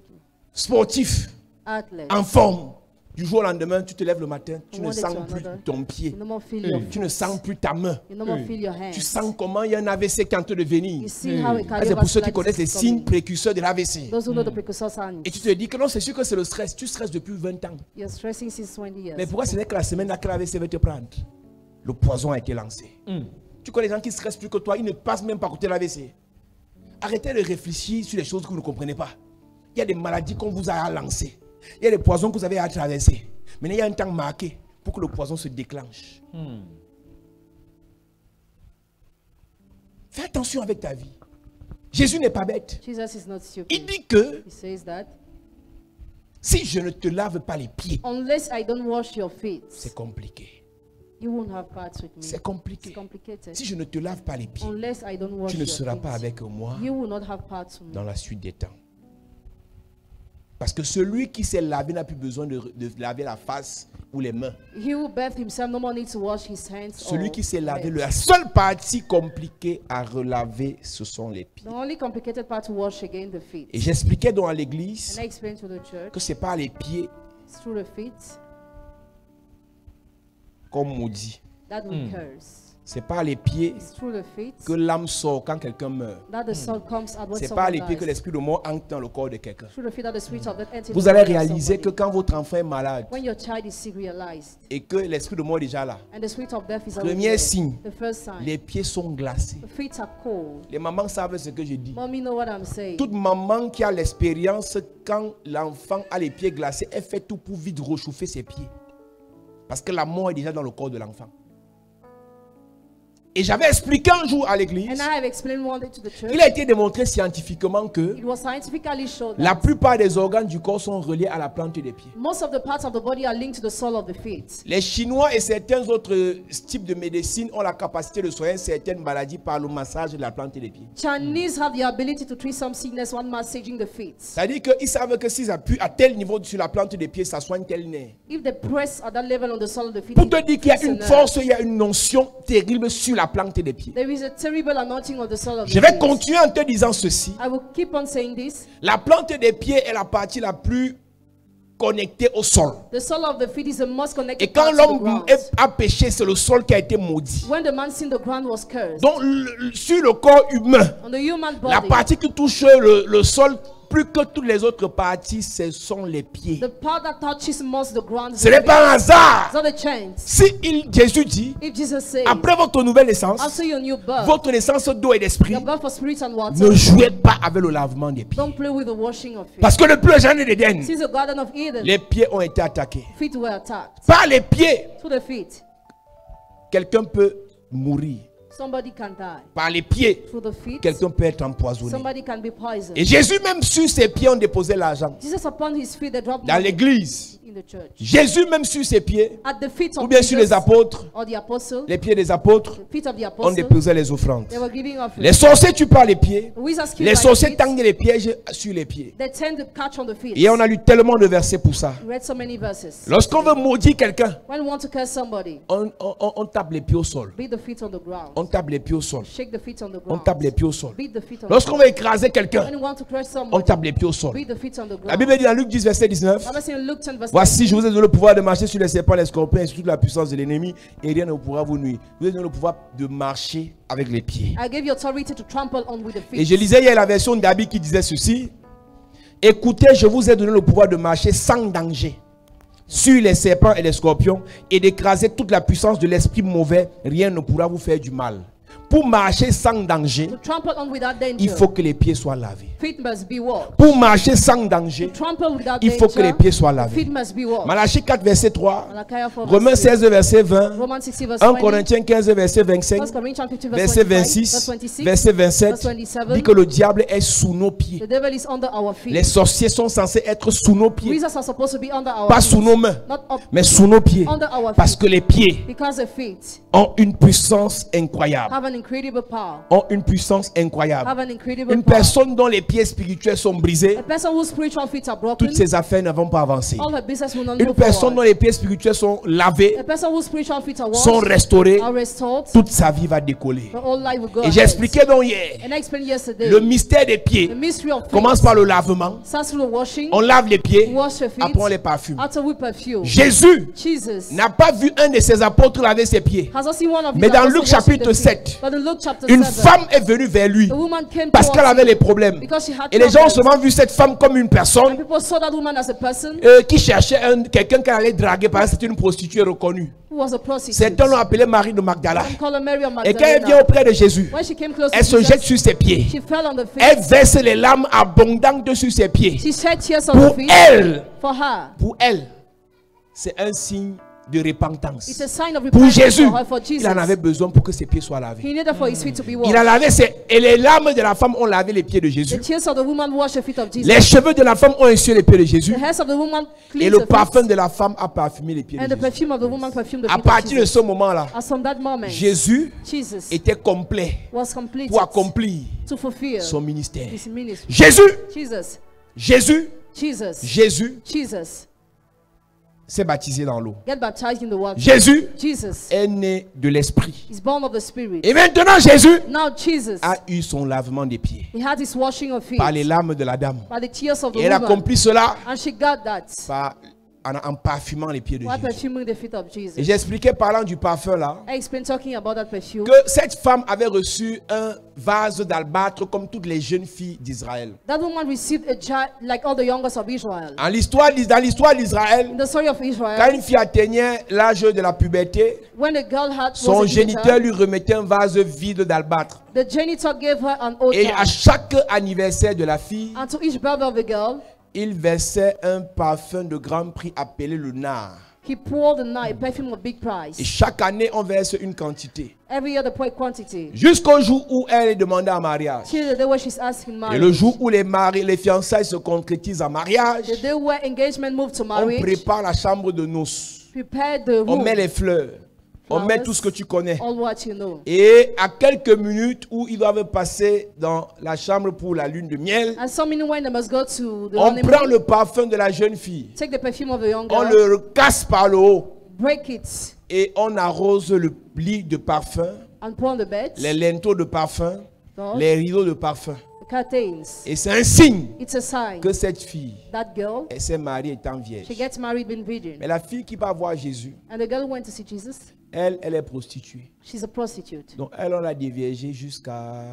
Sportif, Athlete. en forme. Du jour au lendemain, tu te lèves le matin, tu From ne one day sens to plus another, ton pied. You no more feel your Tu ne foot. sens plus ta main. You no more feel your hands. Tu sens comment il y a un AVC qui est en train de venir. You see how a Ça, c'est pour ceux qui cardiovascular connaissent les disease is signes coming. précurseurs de l'AVC. Those who know the precursor signs. Et tu te dis que non, c'est sûr que c'est le stress. Tu stresses depuis 20 ans. You're stressing since 20 years. Mais pourquoi ce n'est que la semaine là que l'AVC va te prendre? Le poison a été lancé. Tu connais les gens qui stressent plus que toi, ils ne passent même pas à côté de l'AVC. Arrêtez de réfléchir sur les choses que vous ne comprenez pas. Il y a des maladies qu'on vous a lancées. Il y a des poisons que vous avez à traverser. Maintenant, il y a un temps marqué pour que le poison se déclenche. Fais attention avec ta vie. Jésus n'est pas bête. Jesus is not stupid. Il dit que He says that si je ne te lave pas les pieds, unless I don't wash your feet, c'est compliqué. you won't have parts with me. C'est compliqué. It's complicated. Si je ne te lave pas les pieds, Unless I don't wash tu ne your seras feet, pas avec moi you will not have parts with me. dans la suite des temps. Parce que celui qui s'est lavé n'a plus besoin de laver la face ou les mains. He who bathed himself no more needs to wash his hands. Celui or qui s'est lavé, legs. la seule partie compliquée à relaver, ce sont les pieds. The only complicated part to wash again the feet. Et j'expliquais dans l'église And I explained to the church, que ce n'est pas les pieds it's through the feet comme maudit. that we curse. Ce n'est pas les pieds It's through the feet que l'âme sort quand quelqu'un meurt. that the soul comes out when Ce n'est pas someone les pieds que dies. l'esprit de mort entre dans le corps de quelqu'un. Through the feet that the spirit of death enters Vous into allez the body of réaliser que somebody. quand votre enfant est malade When your child is sick, realized, et que l'esprit de mort est déjà là, and the spirit of death is already premier there. signe, The first sign, les pieds sont glacés. the feet are cold. Les mamans savent ce que je dis. Mommy know what I'm saying. Toute maman qui a l'expérience, quand l'enfant a les pieds glacés, elle fait tout pour vite réchauffer ses pieds. Parce que la mort est déjà dans le corps de l'enfant. Et j'avais expliqué un jour à l'église, And I have explained one day to the church. il a été démontré scientifiquement que It was scientifically shown la that plupart des organes du corps sont reliés à la plante des pieds. most of the parts of the body are linked to the sole of the feet. Les Chinois et certains autres types de médecine ont la capacité de soigner certaines maladies par le massage de la plante des pieds. Chinese have the ability to treat some sickness while massaging the feet. C'est-à-dire qu'ils savent que s'ils appuient à tel niveau sur la plante des pieds, ça soigne tel nerf. If they press at that level on the sole of the feet, Pour te dire qu'il y a it's a une nerve. force, il y a une notion terrible sur la plante des pieds. There is a terrible anointing of the sole of Je the vais feet. continuer en te disant ceci. I will keep on saying this. La plante des pieds est la partie la plus connectée au sol. The sole of the feet is the most Et connected quand part to the l'homme ground. a péché, c'est le sol qui a été maudit. When the man sinned, the ground was cursed. Donc sur le corps humain, On the human la body, partie qui touche le sol plus que toutes les autres parties, ce sont les pieds. the part that touches most the ground is Ce the n'est feet. pas un hasard. It's not a chance. Si Jésus dit, If Jesus says, après votre nouvelle naissance, after your new birth, votre naissance d'eau et d'esprit, your birth for spirit and water, ne jouez pas avec le lavement des pieds. don't play with the washing of feet. Parce que depuis le jardin d'Éden, Since the Garden of Eden, les pieds ont été attaqués. feet were attacked. Par les pieds, To the feet, quelqu'un peut mourir. somebody can die. Par les pieds, Through the feet, quelqu'un peut être empoisonné. somebody can be poisoned. Et Jésus, même sur ses pieds, ont déposé l'argent. Jesus upon his feet, they dropped Dans money l'église, in the church. Jésus, même sur ses pieds, At the feet ou of bien sur Jesus les apôtres, or the apostles, les pieds des apôtres, the feet of the on apostles, déposait les offrandes. they were giving offerings. Les sorciers tuent par les pieds. The wizards killed Les by the sorciers feet. tendent les pièges sur les pieds. They tend to catch on the feet. Et on a lu tellement de versets pour ça. We read so many verses. Lorsqu'on veut maudire quelqu'un, When we want to curse somebody, on tape les pieds au sol. beat the feet on the ground. On tape les pieds au sol. Shake the feet on the On ground. tape les pieds au sol. Beat the feet on the Lorsqu'on ground. veut écraser quelqu'un, When we want to crush on somebody, tape les pieds au sol. beat the feet on the La ground. Bible dit dans Luc 10, verset 19, Bible says in Luke 10 verse voici, 19, je vous ai donné le pouvoir de marcher sur les serpents, les scorpions et sur toute la puissance de l'ennemi, et rien ne pourra vous nuire. Je vous ai donné le pouvoir de marcher avec les pieds. I gave you authority to trample on with the Et feet. je lisais hier la version d'Abi qui disait ceci. Écoutez, je vous ai donné le pouvoir de marcher sans danger sur les serpents et les scorpions et d'écraser toute la puissance de l'esprit mauvais. Rien ne pourra vous faire du mal. Pour marcher sans danger, To trample on without danger, il faut que les pieds soient lavés. feet must be washed. Pour marcher sans danger, To trample without il faut que les danger, pieds soient lavés. feet must be washed. Malachie 4, verset 3, Malachi 4 Romains verse 16, verset 20, 3, Romans 60 verse 1 20, Corinthiens 15, verset 25, 1 Corinthians 15 verset 25, 26, verse 26, verset 27, verse 27, dit que le diable est sous nos pieds. the devil is under our feet. Les sorciers sont censés être sous nos pieds, Wizards are supposed to be under our pas feet. sous nos mains, Not up, mais sous nos pieds. under our Parce feet. que les pieds Because the feet ont une puissance incroyable. have an incredible power. Ont une puissance incroyable. Have an incredible Une power. personne dont les pieds spirituels sont brisés, A person whose spiritual feet are broken, toutes ses affaires ne vont pas avancer. all her business will not Une move personne dont forward. les pieds spirituels sont lavés, A person whose spiritual feet are sont washed, restaurés, are restored, toute sa vie va décoller. her whole life will go Et j'ai ahead. expliqué donc hier, And I explained yesterday, le mystère des pieds the mystery of feet commence par le lavement. starts through the washing, On lave les pieds, wash your feet, après on les parfume. after we perfume. Jésus Jesus n'a pas vu un de ses apôtres laver ses pieds. has not seen one of his Mais dans apostles Luc washing chapitre the feet. 7, But in Luke chapter une 7, femme est venue vers lui the woman came parce qu'elle towards avait him les problèmes. because she had Et les gens ont problems. souvent vu cette femme comme une And personne people saw that woman as a person qui cherchait quelqu'un qu'elle allait draguer parce que c'était une prostituée reconnue. who was a prostitute. Certains l'ont appelée Marie de Magdala. Some call her Mary of Et quand elle vient Magdalena. auprès de Jésus, When she came close to elle se jette Jesus, sur ses pieds. she fell on the Elle feet. verse les larmes abondantes sur ses pieds. She shed tears on the Pour feet. elle, For her, c'est un signe de repentance. it's a sign of Pour repentance Jésus, for her, for Jesus. il en avait besoin pour que ses pieds soient lavés. He needed for his feet to be Il washed. a lavé et les larmes de la femme ont lavé les pieds de The Jésus. tears of the woman washed the feet of Jesus. Les cheveux de la femme ont essuyé les pieds de Jésus. The hairs of the woman Et cleansed le the parfum feet. de la femme a parfumé les pieds de And the Jésus. perfume of the woman perfumed the À feet of partir de Jesus. ce moment-là, As from that moment, Jésus Jesus était complet was completed pour accomplir to fulfill son ministère. his ministry. Jésus, Jesus, Jésus, Jesus, Jésus Jesus, s'est baptisé dans l'eau. get baptized in the water. Jésus Jesus est né de l'esprit. is born of the Spirit. Et maintenant, Jésus Now Jesus, a eu son lavement des pieds he had his washing of feet par les larmes de la dame. by the tears of the Et elle a woman. accompli cela And she got that en parfumant les pieds de while Jésus. perfuming the feet of Et Jesus. j'ai expliqué parlant du parfum là, I explained talking about that perfume. que cette femme avait reçu un vase d'albâtre comme toutes les jeunes filles d'Israël. That woman received a jar like all the youngest of Israel. Dans l'histoire d'Israël, In the story of quand Israel, une fille atteignait l'âge de la puberté, when the girl was son a géniteur teenager, lui remettait un vase vide d'albâtre. the janitor gave her an Et altar. à chaque anniversaire de la fille, And to each birthday of the girl, il versait un parfum de grand prix appelé le nard. He poured a perfume of big price. Et chaque année, on verse une quantité. Every year they pour a quantity. Jusqu'au jour où elle est demandée en mariage. Till the day where she's asking Et marriage. le jour où les fiançailles se concrétisent en mariage, The day where engagement moved to on marriage. prépare la chambre de noces. Prepare the On room. met les fleurs. On met Flowers, tout ce que tu connais. all what you know. Et à quelques minutes où ils doivent passer dans la chambre pour la lune de miel, And some minutes when they must go to the on honeymoon, prend le parfum de la jeune fille. take the perfume of the young On girl, le casse par le haut. break it, Et on arrose le lit de parfum, and pour on the bed, les linteaux de parfum, doors, les rideaux de parfum. the curtains. Et c'est un signe It's a sign que cette fille, that girl, elle s'est mariée étant vierge. she gets married being virgin. Mais la fille qui va voir Jésus, And the girl who went to see Jesus, elle est prostituée. she's a prostitute. Donc elle, on l'a déviergée jusqu'à...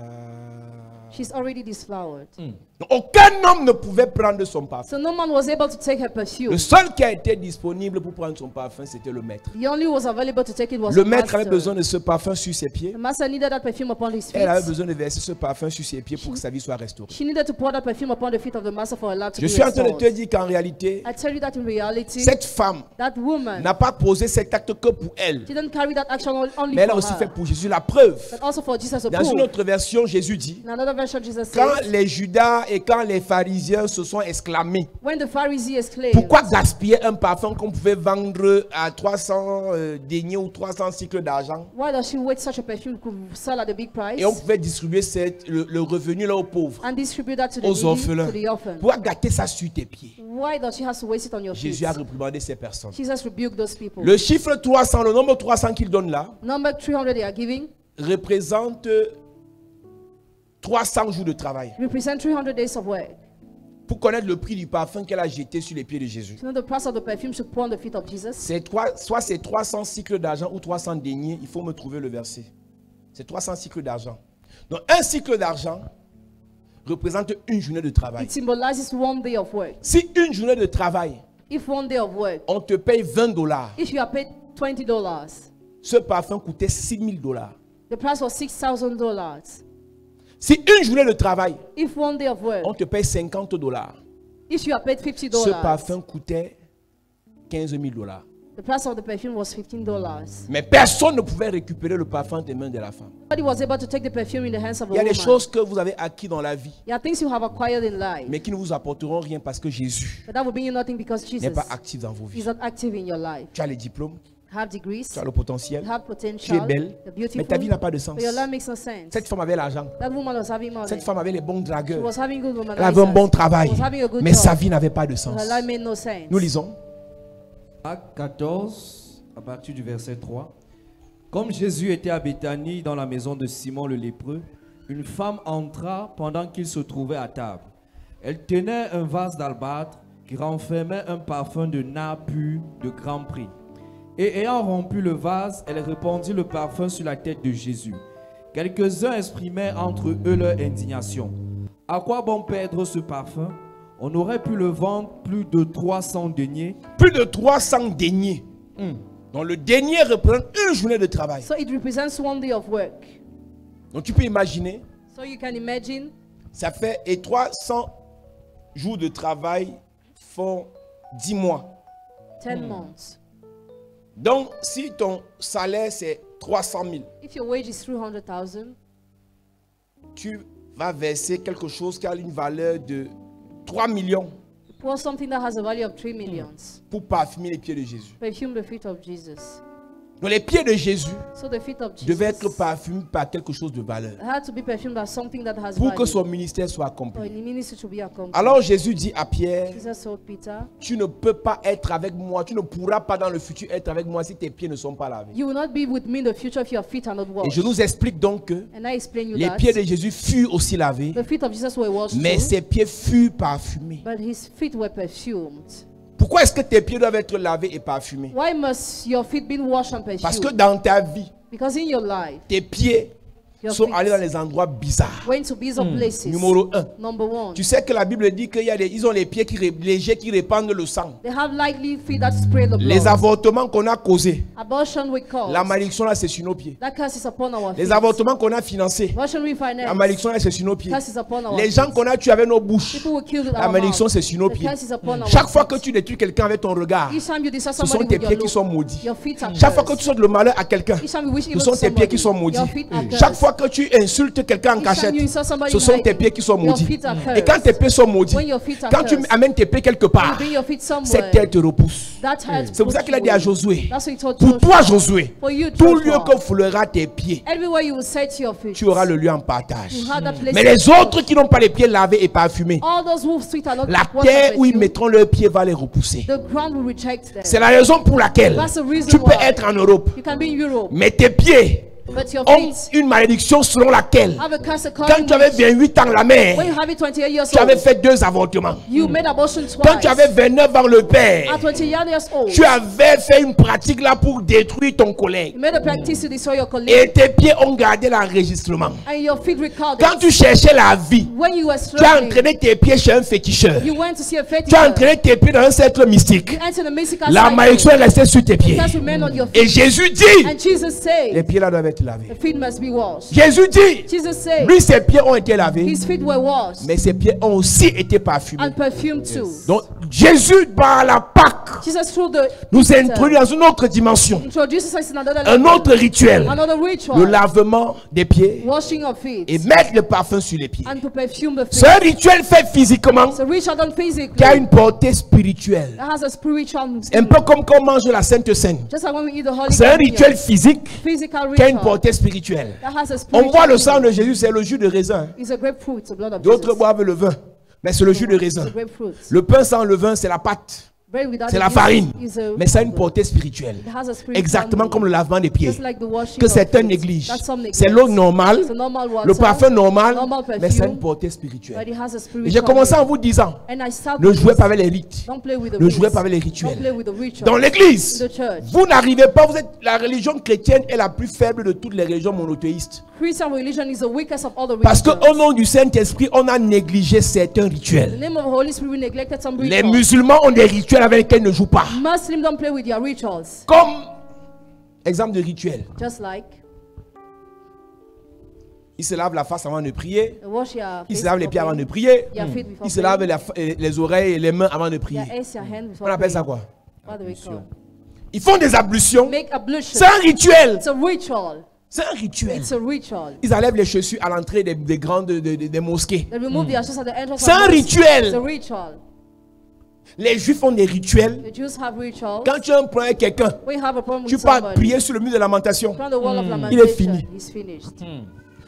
She's already disflowered. Donc, aucun homme ne pouvait prendre son parfum. So no man was able to take her perfume. Le seul qui a été disponible pour prendre son parfum, c'était le maître. The only who was available to take it was Le the maître avait master. besoin de ce parfum sur ses pieds. The master needed that perfume upon his feet. Elle avait besoin de verser ce parfum sur ses pieds pour que sa vie soit restaurée. She needed to pour that perfume upon the feet of the master for her life to Je be suis en train de te restored. dire qu'en réalité, I tell you that in reality, cette femme that woman n'a pas posé cet acte que pour elle. didn't carry that action only Mais elle a for aussi fait her, pour Jésus la preuve. but also for Jesus to Dans une prove. autre version, Jésus dit, In another version, Jesus quand says, les Judas et quand les pharisiens se sont exclamés, when the Pharisees exclaimed, pourquoi gaspiller un parfum qu'on pouvait vendre à 300 deniers ou 300 cycles d'argent why does she wait such a perfume could sell at a big price et on pouvait distribuer le revenu là aux pauvres, and distribute that to the aux needy, orphelins. to the orphan? Pourquoi gâter ça sur tes pieds? Why does she have to waste it on your feet? Jésus a réprimandé ces personnes. Jesus rebuked those people. Le chiffre 300, le nombre 300 qu'il donne là, Number 300 they are giving représente 300 jours de travail. represent 300 days of work. Pour connaître le prix du parfum qu'elle a jeté sur les pieds de Jésus. To know the price of the perfume should pour on the feet of Jesus. Soit c'est 300 cycles d'argent ou 300 deniers, il faut me trouver le verset. C'est 300 cycles d'argent. Donc un cycle d'argent représente une journée de travail. It symbolizes one day of work. Si une journée de travail, If one day of work, on te paye $20, if you are paid $20, ce parfum coûtait $6,000. the price was $6,000. Si une journée de travail, If one day of work, on te paye $50, if you are paid ce $50, parfum coûtait $15,000. the price of the perfume was $15. Mais personne ne pouvait récupérer le parfum des mains de la femme. Nobody was able to take the perfume in the hands of a Il y a des woman. choses que vous avez acquis dans la vie, There are things you have acquired in life, mais qui ne vous apporteront rien parce que Jésus but that will bring you nothing because n'est Jesus pas actif dans vos is vies. not active in your life. Tu as les diplômes, You have degrees, tu as le potentiel, you have tu es potential, belle, you're mais ta vie beautiful, n'a pas de sens. but your life makes no sense. Cette femme avait l'argent, That woman was having money. cette femme avait les bons She dragueurs, was having good elle avait un bon womanizers. travail, She was having a good mais job. sa vie n'avait pas de sens. Her life made no sense. Nous lisons. Acte 14, à partir du verset 3. Comme Jésus était à Béthanie dans la maison de Simon le lépreux, une femme entra pendant qu'il se trouvait à table. Elle tenait un vase d'albâtre qui renfermait un parfum de nard pur de grand prix. Et ayant rompu le vase, elle répandit le parfum sur la tête de Jésus. Quelques-uns exprimaient entre eux leur indignation. À quoi bon perdre ce parfum? On aurait pu le vendre plus de 300 deniers. Plus de 300 deniers. Donc le denier représente une journée de travail. So it represents one day of work. Donc tu peux imaginer, So you can imagine ça fait, et 300 jours de travail font 10 mois. 10 months. Donc si ton salaire c'est 300 000, If your wage is 300,000, tu vas verser quelque chose qui a une valeur de 3 millions pour something that has a value of 3 millions. pour parfumer les pieds de Jésus. Perfume the feet of Jesus. Donc les pieds de Jésus So the feet of Jesus devaient être parfumés par quelque chose de valeur had to be perfumed by something that has pour que value. son ministère soit For accompli. the ministry to be accomplished. Alors Jésus dit à Pierre, Jesus told Peter, tu ne peux pas être avec moi, tu ne pourras pas dans le futur être avec moi si tes pieds ne sont pas lavés. you will not be with me in the future if your feet are not Et washed. je nous explique donc que And I explain you les that pieds de Jésus furent aussi lavés, the feet of Jesus were washed mais too, ses pieds furent parfumés. but his feet were perfumed. Pourquoi est-ce que tes pieds doivent être lavés et parfumés? Why must your feet be washed and Parce que perfumed? dans ta vie, Because in your life, tes pieds sont allés dans les endroits bizarres. went to bizarre places. Numéro 1. Number one, Tu sais que la Bible dit qu'ils ont les pieds légers qui répandent le sang. they have lightly feet that spray the Les blood. avortements qu'on a causés, Abortion we cause. la malédiction là c'est sur nos pieds. That curse is upon our Les feet. avortements qu'on a financés, Abortion we finance. la malédiction là c'est sur nos pieds. Curse is upon our Les feet. gens qu'on a tués avec nos bouches, People will kill with la our malédiction mouth. c'est sur nos The pieds. curse is upon our Chaque fois que feet. tu détruis quelqu'un avec ton regard, Each time you destroy ce sont somebody tes with your pieds qui look, sont maudits. your feet are Chaque fois que cursed. tu souhaites le malheur à quelqu'un, Each time you wish ce evil sont to tes pieds qui sont somebody, maudits. your feet are cursed. Chaque fois que tu insultes quelqu'un en Each cachette, time you insult somebody ce in sont tes hiding, pieds qui sont your maudits. feet are Et quand cursed. tes pieds sont maudits, When your feet are quand tu cursed, amènes tes pieds quelque you part, bring your feet somewhere. cette terre te repousse. That heart C'est pour ça puts qu'il a you dit à away. Josué, That's what he told pour toi Joshua. Josué, For you, tout lieu Joshua, que fouleras tes pieds, everywhere you will set your feet, tu auras le lieu en partage. you have that place. Mais les autres qui n'ont pas les pieds lavés et parfumés, All those whose feet are not la washed terre by où ils you, mettront leurs pieds va les repousser. the ground will reject them. C'est la raison pour laquelle That's the reason tu peux why. être en Europe, You can be in Europe, mais tes pieds but your ont feet une malédiction selon laquelle, have a curse quand according tu avais which, 28 ans la when mère, you have it 28 years tu avais old, fait 2 avortements. you made abortion Quand twice. tu avais 29 ans le père, At 21 years old, tu avais fait une pratique là pour détruire ton collègue. you made a practice to destroy your Et colleague, tes pieds ont gardé l'enregistrement. and your feet recorded. Quand tu cherchais la vie, When you were tu as struggling, entraîné tes pieds chez un féticheur. you went to see a Tu as fetisher. entraîné tes pieds dans un cercle mystique. You entered the mystical La cycle. malédiction est restée sur tes pieds. The curse remained on your Et feet. Jésus dit, And Jesus les said, pieds là doivent être lavés. the feet must be washed. Jésus dit, Jesus said, lui ses pieds ont été lavés, his feet were washed mais ses pieds ont aussi été parfumés. and perfumed too. Donc Jésus, par la Pâque, Jesus through the nous introduit dans une autre dimension, introduces us in another un level, autre rituel, another le ritual, lavement des pieds washing of feet et mettre le parfum sur les pieds. and to perfume the C'est feet. un rituel fait physiquement It's a ritual done physically qui a une portée spirituelle. that has a spiritual Un peu comme quand on mange la Sainte Seine. just like when we eat the Holy C'est un Communion. rituel physique Physical qui a une ritual portée spirituelle. that has a On boit le sang spiritual de Jésus, c'est le jus de raisin. It's a grapefruit, the blood of D'autres Jesus. boivent le vin, mais c'est le jus de It's raisin. a grapefruit. Le pain sans le vin, c'est la pâte, Bread without c'est the la yeast farine. is a Mais ça a une powder. portée spirituelle. It has a spiritual Exactement meaning. comme le lavement des pieds. Just like the washing Que of certains feet. négligent. That some C'est neglect. l'eau normale, It's a normal water, le parfum normal, normal mais ça a une perfume, portée but spirituelle. it has a Et spiritual j'ai commencé en meaning. vous disant, And I start ne with jouez this. pas avec les rites, Don't play with the ne jouez rites. pas avec les Don't play rituels. with the rituals. Dans l'église, In the church. vous n'arrivez pas, vous êtes la religion chrétienne est la plus faible de toutes les religions monothéistes. Christian religion is the weakest of all the Parce religions. qu'au nom du Saint-Esprit, on a négligé certains In the rituels. name of the Holy Spirit, we neglected some Les rituals. musulmans ont des rituels avec lesquels ils ne jouent pas. Muslims don't play with their rituals. Comme exemple de rituel, Just like ils se lavent la face avant de prier, they wash your ils face se lavent les before pieds avant de praying, prier, your feet before ils se praying, lavent les oreilles et les mains avant de your prier. eyes, your hands before On appelle ça praying. quoi? What do we call? Ils font des ablutions. Make ablution. C'est un rituel. It's a ritual. C'est un rituel. It's a ritual. Ils enlèvent les chaussures à l'entrée des grandes des mosquées. They remove the ashes at the entrance C'est of un mosque. rituel. It's a ritual. Les juifs ont des rituels. The Jews have rituals. Quand tu as un problème avec quelqu'un, We have a problem tu with pars somebody. prier sur le mur de lamentation. From the wall of Il est lamentation, fini. He's finished.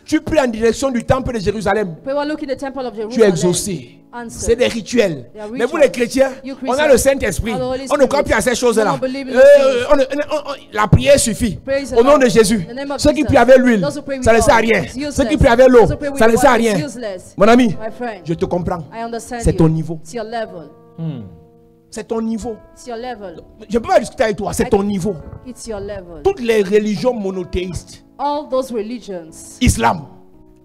Tu pries en direction du temple de Jérusalem. We were looking at the temple of Tu es Jerusalem. exaucé. Answer. C'est des rituels. They are Mais vous rituals. les chrétiens, You on a Christians, le Saint-Esprit. and the Holy On ne Spirit. croit plus à ces We choses-là. don't believe in those things. La prière suffit. Praise the Au nom Lord. de Jésus. In the name of Ceux qui Jesus. prient avec l'huile, Those who pray with ça ne sert à oil, rien. it's useless. Ceux qui prient avec l'eau, Those who pray with ça ne sert à water, rien. it's useless. Mon ami, My friend, je te comprends. I understand C'est you. ton niveau. It's your level. C'est ton niveau. It's your level. Je ne peux pas discuter avec toi. C'est ton niveau. It's your level. Toutes les religions monothéistes, All those religions, islam,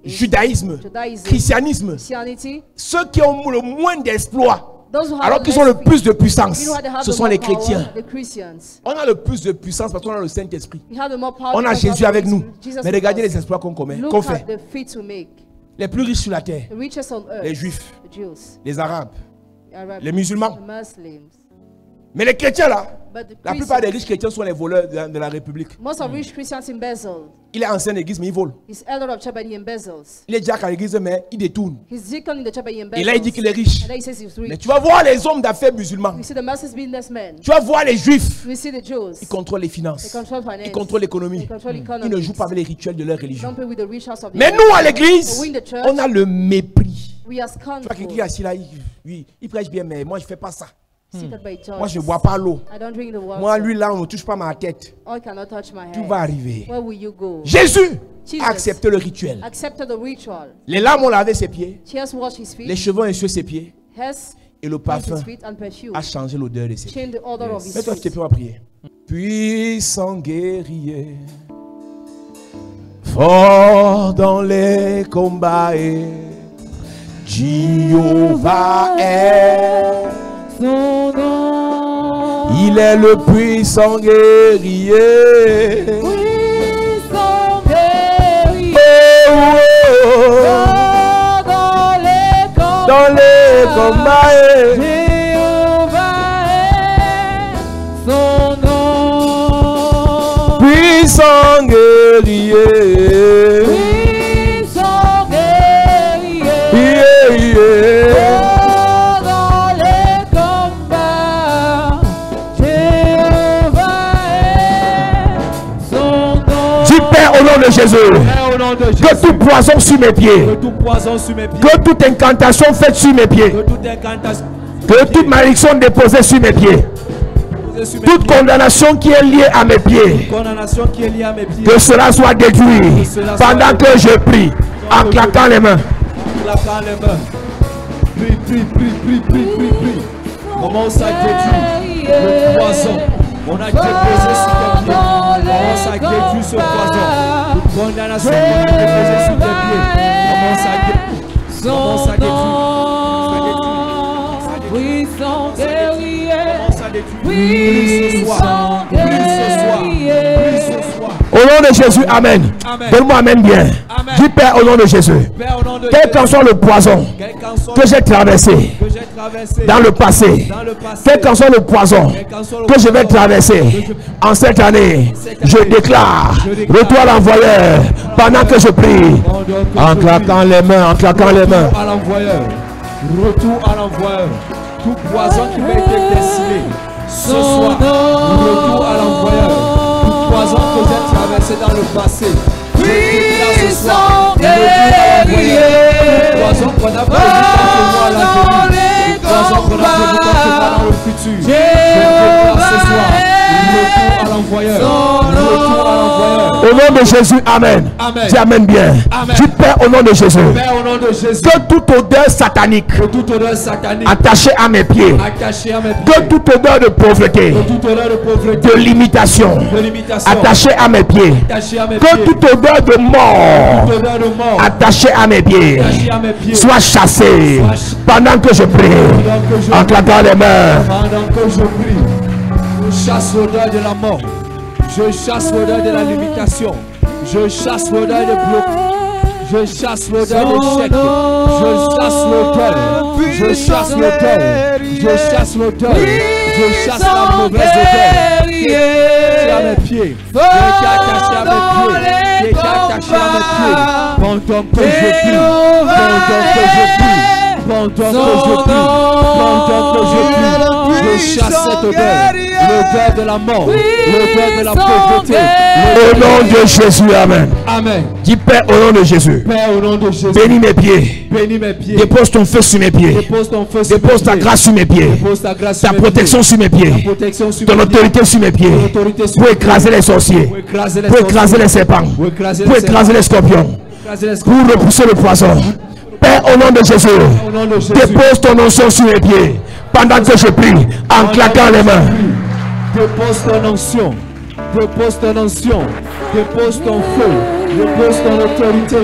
judaïsme, Judaism, christianisme, Christianity, ceux qui ont le moins d'exploits, those who have alors the qu'ils ont le less plus de puissance, you know what they have ce the sont more les power? chrétiens. The Christians. On a le plus de puissance parce qu'on a le Saint-Esprit. We have the more power On a because Jésus of avec the nous. Spirit. Jesus Mais with regardez us. les exploits qu'on commet, Look qu'on at fait. the feet we make. Les plus riches sur la terre, The richest on earth. les juifs, The Jews. les arabes, The Arabs. les musulmans. The Muslims. Mais les chrétiens là, But the la plupart des Christians, riches chrétiens sont les voleurs de la République. most of rich Christians embezzle. Il est ancien d'église mais il vole. He's elder of church, but he embezzles. Il est diacre à l'église mais il détourne. He's deacon in the church, but he embezzles. Et là il dit qu'il est riche. And then he says he's Mais rich. tu vas voir les hommes d'affaires musulmans. We see the Muslims businessmen. Tu vas voir les juifs. We see the Jews. Ils contrôlent les They finances. control finance. Ils contrôlent l'économie. They control Ils economy. ne jouent pas avec les rituels de leur religion. Don't play with the rituals of the Mais nous à l'église, But we in the church, on a le mépris. we are Tu vois quelqu'un qui est scornful. assis là, il prêche bien, mais moi je ne fais pas ça. Seated by Moi je ne church. bois pas l'eau. I don't drink the water. Moi lui là, on ne touche pas ma tête. I cannot touch my Tout head. va arriver. Where will you go? Jésus Jesus. a accepté le rituel. Accepted the ritual. Les larmes ont lavé ses pieds. Tears wash his feet. Les cheveux ont essuie ses pieds. Hairs Et le wash parfum his feet and perfume. a changé l'odeur de ses pieds. Change the odor of his Mets-toi, je te feet. prie, on va prier. Puissant guerrier, fort dans les combats et Jéhovah est son nom. Il est le puissant guerrier. Puissant guerrier. Oh, oh, Oh, dans les combats et Jéhovah est son nom. puissant guerrier. Puissant guerrier. Yeah, yeah. Oh, dans les combats, Jéhovah est son nom. Dis Père au nom de Jésus. Père, au nom de Jésus, Que tout poison sur mes pieds. que tout poison sur mes pieds, Que toute incantation faite sur mes pieds. que toute incantation, Que toute malédiction déposée sur mes pieds. posée sur mes Toute pieds, condamnation qui est liée à mes pieds. condamnation qui est liée à mes pieds, Que cela soit détruit pendant que je prie. En claquant les mains. claquant les mains. Prie, prie, prie, prie, prie, prie, prie. Commence à détruire le poison. On a déposé sur tes pieds. Commence à détruire ce poison. Toute condamnation qu'on a déposée sur tes pieds. Commence à détruire. Commence à détruire. Puissant guerrier. Commence à détruire. Prie ce soir. Prie ce soir. Prie ce soir. Au nom de Jésus, Amen. Amen. Donne-moi Amen bien. Amen. Dis Père au nom de Jésus. Père, au nom de Quel Jésus, qu'en soit le poison quel qu'en soit que j'ai traversé que j'ai traversé dans le passé, dans le passé, quel qu'en soit le poison quel qu'en soit le que je vais poison traverser en cette année, je déclare retour à l'envoyeur pendant que je prie. En claquant les mains, en claquant les mains. Retour à l'envoyeur. Retour à l'envoyeur. Tout poison qui m'a été destiné ce soir. Retour à l'envoyeur. Tout poison que j'ai traversé dans le passé. Je déclare ce soir. Retour à l'envoyeur. Tout poison qu'on a prévu contre moi à l'avenir. Tout poison qu'on a prévu contre moi dans le futur. Je déclare ce soir. Retour à l'envoyeur. Retour à l'envoyeur. Au nom de Jésus, Amen. Amen. Dis Amen bien. Amen. Dis Père au nom de Jésus. Père, au nom de Jésus. Que toute odeur satanique Que toute odeur satanique attachée à mes pieds, attachée à mes que pieds, toute odeur de pauvreté, que toute odeur de pauvreté, de limitation de limitation, attachée à mes pieds, attachée à mes que pieds, toute odeur de mort toute odeur de mort, attachée à mes pieds attachée à mes pieds, soit chassée pendant que je prie. En claquant les mains. pendant que je prie, je chasse l'odeur de la mort, je chasse l'odeur de la limitation, je chasse l'odeur de bloc, je chasse l'odeur d'échec, je chasse l'odeur, je chasse l'odeur, je chasse l'odeur, je chasse la mauvaise odeur qui est à mes pieds, qui est attaché à mes pieds, qui est attaché à mes pieds, pendant que je prie, pendant que je prie. Pendant que je prie, pendant que je prie, je chasse cette odeur, l'odeur de la mort, l'odeur de la pauvreté. Au nom de Jésus, Amen. Amen. Dis Père au nom de Jésus. Père, au nom de Jésus, Bénis mes pieds. bénis mes pieds. Dépose ton feu sur mes pieds. Dépose ton feu sur Dépose mes ta pieds. grâce sur mes pieds. Dépose ta grâce sur Ta mes protection pieds. sur mes Ta pieds. protection sur Ton mes pieds. autorité sur mes pieds. Ton autorité sur Pour mes écraser pieds. les sorciers. Pour écraser les Pour sorciers. écraser les serpents. Pour écraser Pour les écraser les scorpions. écraser les Pour repousser le poisson. Père, au nom de Jésus, Au nom de Jésus. dépose ton onction sur mes pieds pendant que je prie en claquant les mains. Dépose ton onction, dépose ton onction, dépose ton feu, dépose ton autorité,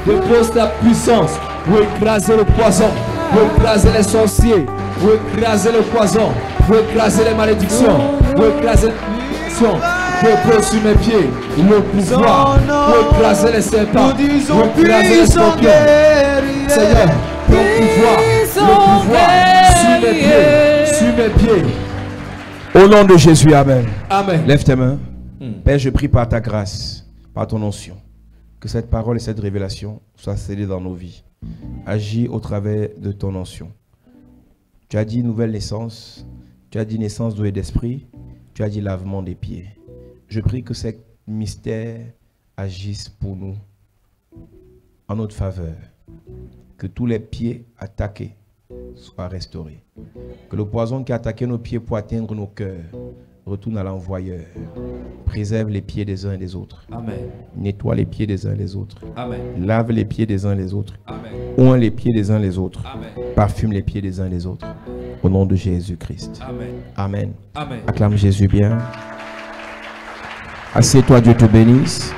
dépose ta puissance pour écraser le poison, pour écraser les sorciers, pour écraser le poison, pour écraser les malédictions, pour écraser les malédictions. Dépose sur mes pieds le pouvoir pour écraser les serpents, pour écraser les scorpions. Seigneur, ton pouvoir, sur mes pieds, sur mes pieds. Au nom de Jésus, Amen. Amen. Lève tes mains. Père, je prie par ta grâce, par ton onction, que cette parole et cette révélation soient scellées dans nos vies. Agis au travers de ton onction. Tu as dit nouvelle naissance, tu as dit naissance d'eau et d'esprit, tu as dit lavement des pieds. Je prie que ces mystères agissent pour nous en notre faveur. Que tous les pieds attaqués soient restaurés. Que le poison qui a attaqué nos pieds pour atteindre nos cœurs retourne à l'envoyeur. Préserve les pieds des uns et des autres. Amen. Nettoie les pieds des uns et des autres. Amen. Lave les pieds des uns et des autres. Amen. Oint les pieds des uns et des autres. Amen. Parfume les pieds des uns et des autres. Au nom de Jésus-Christ. Amen. Amen. Amen. Acclame Jésus bien. Assieds-toi, Dieu te bénisse.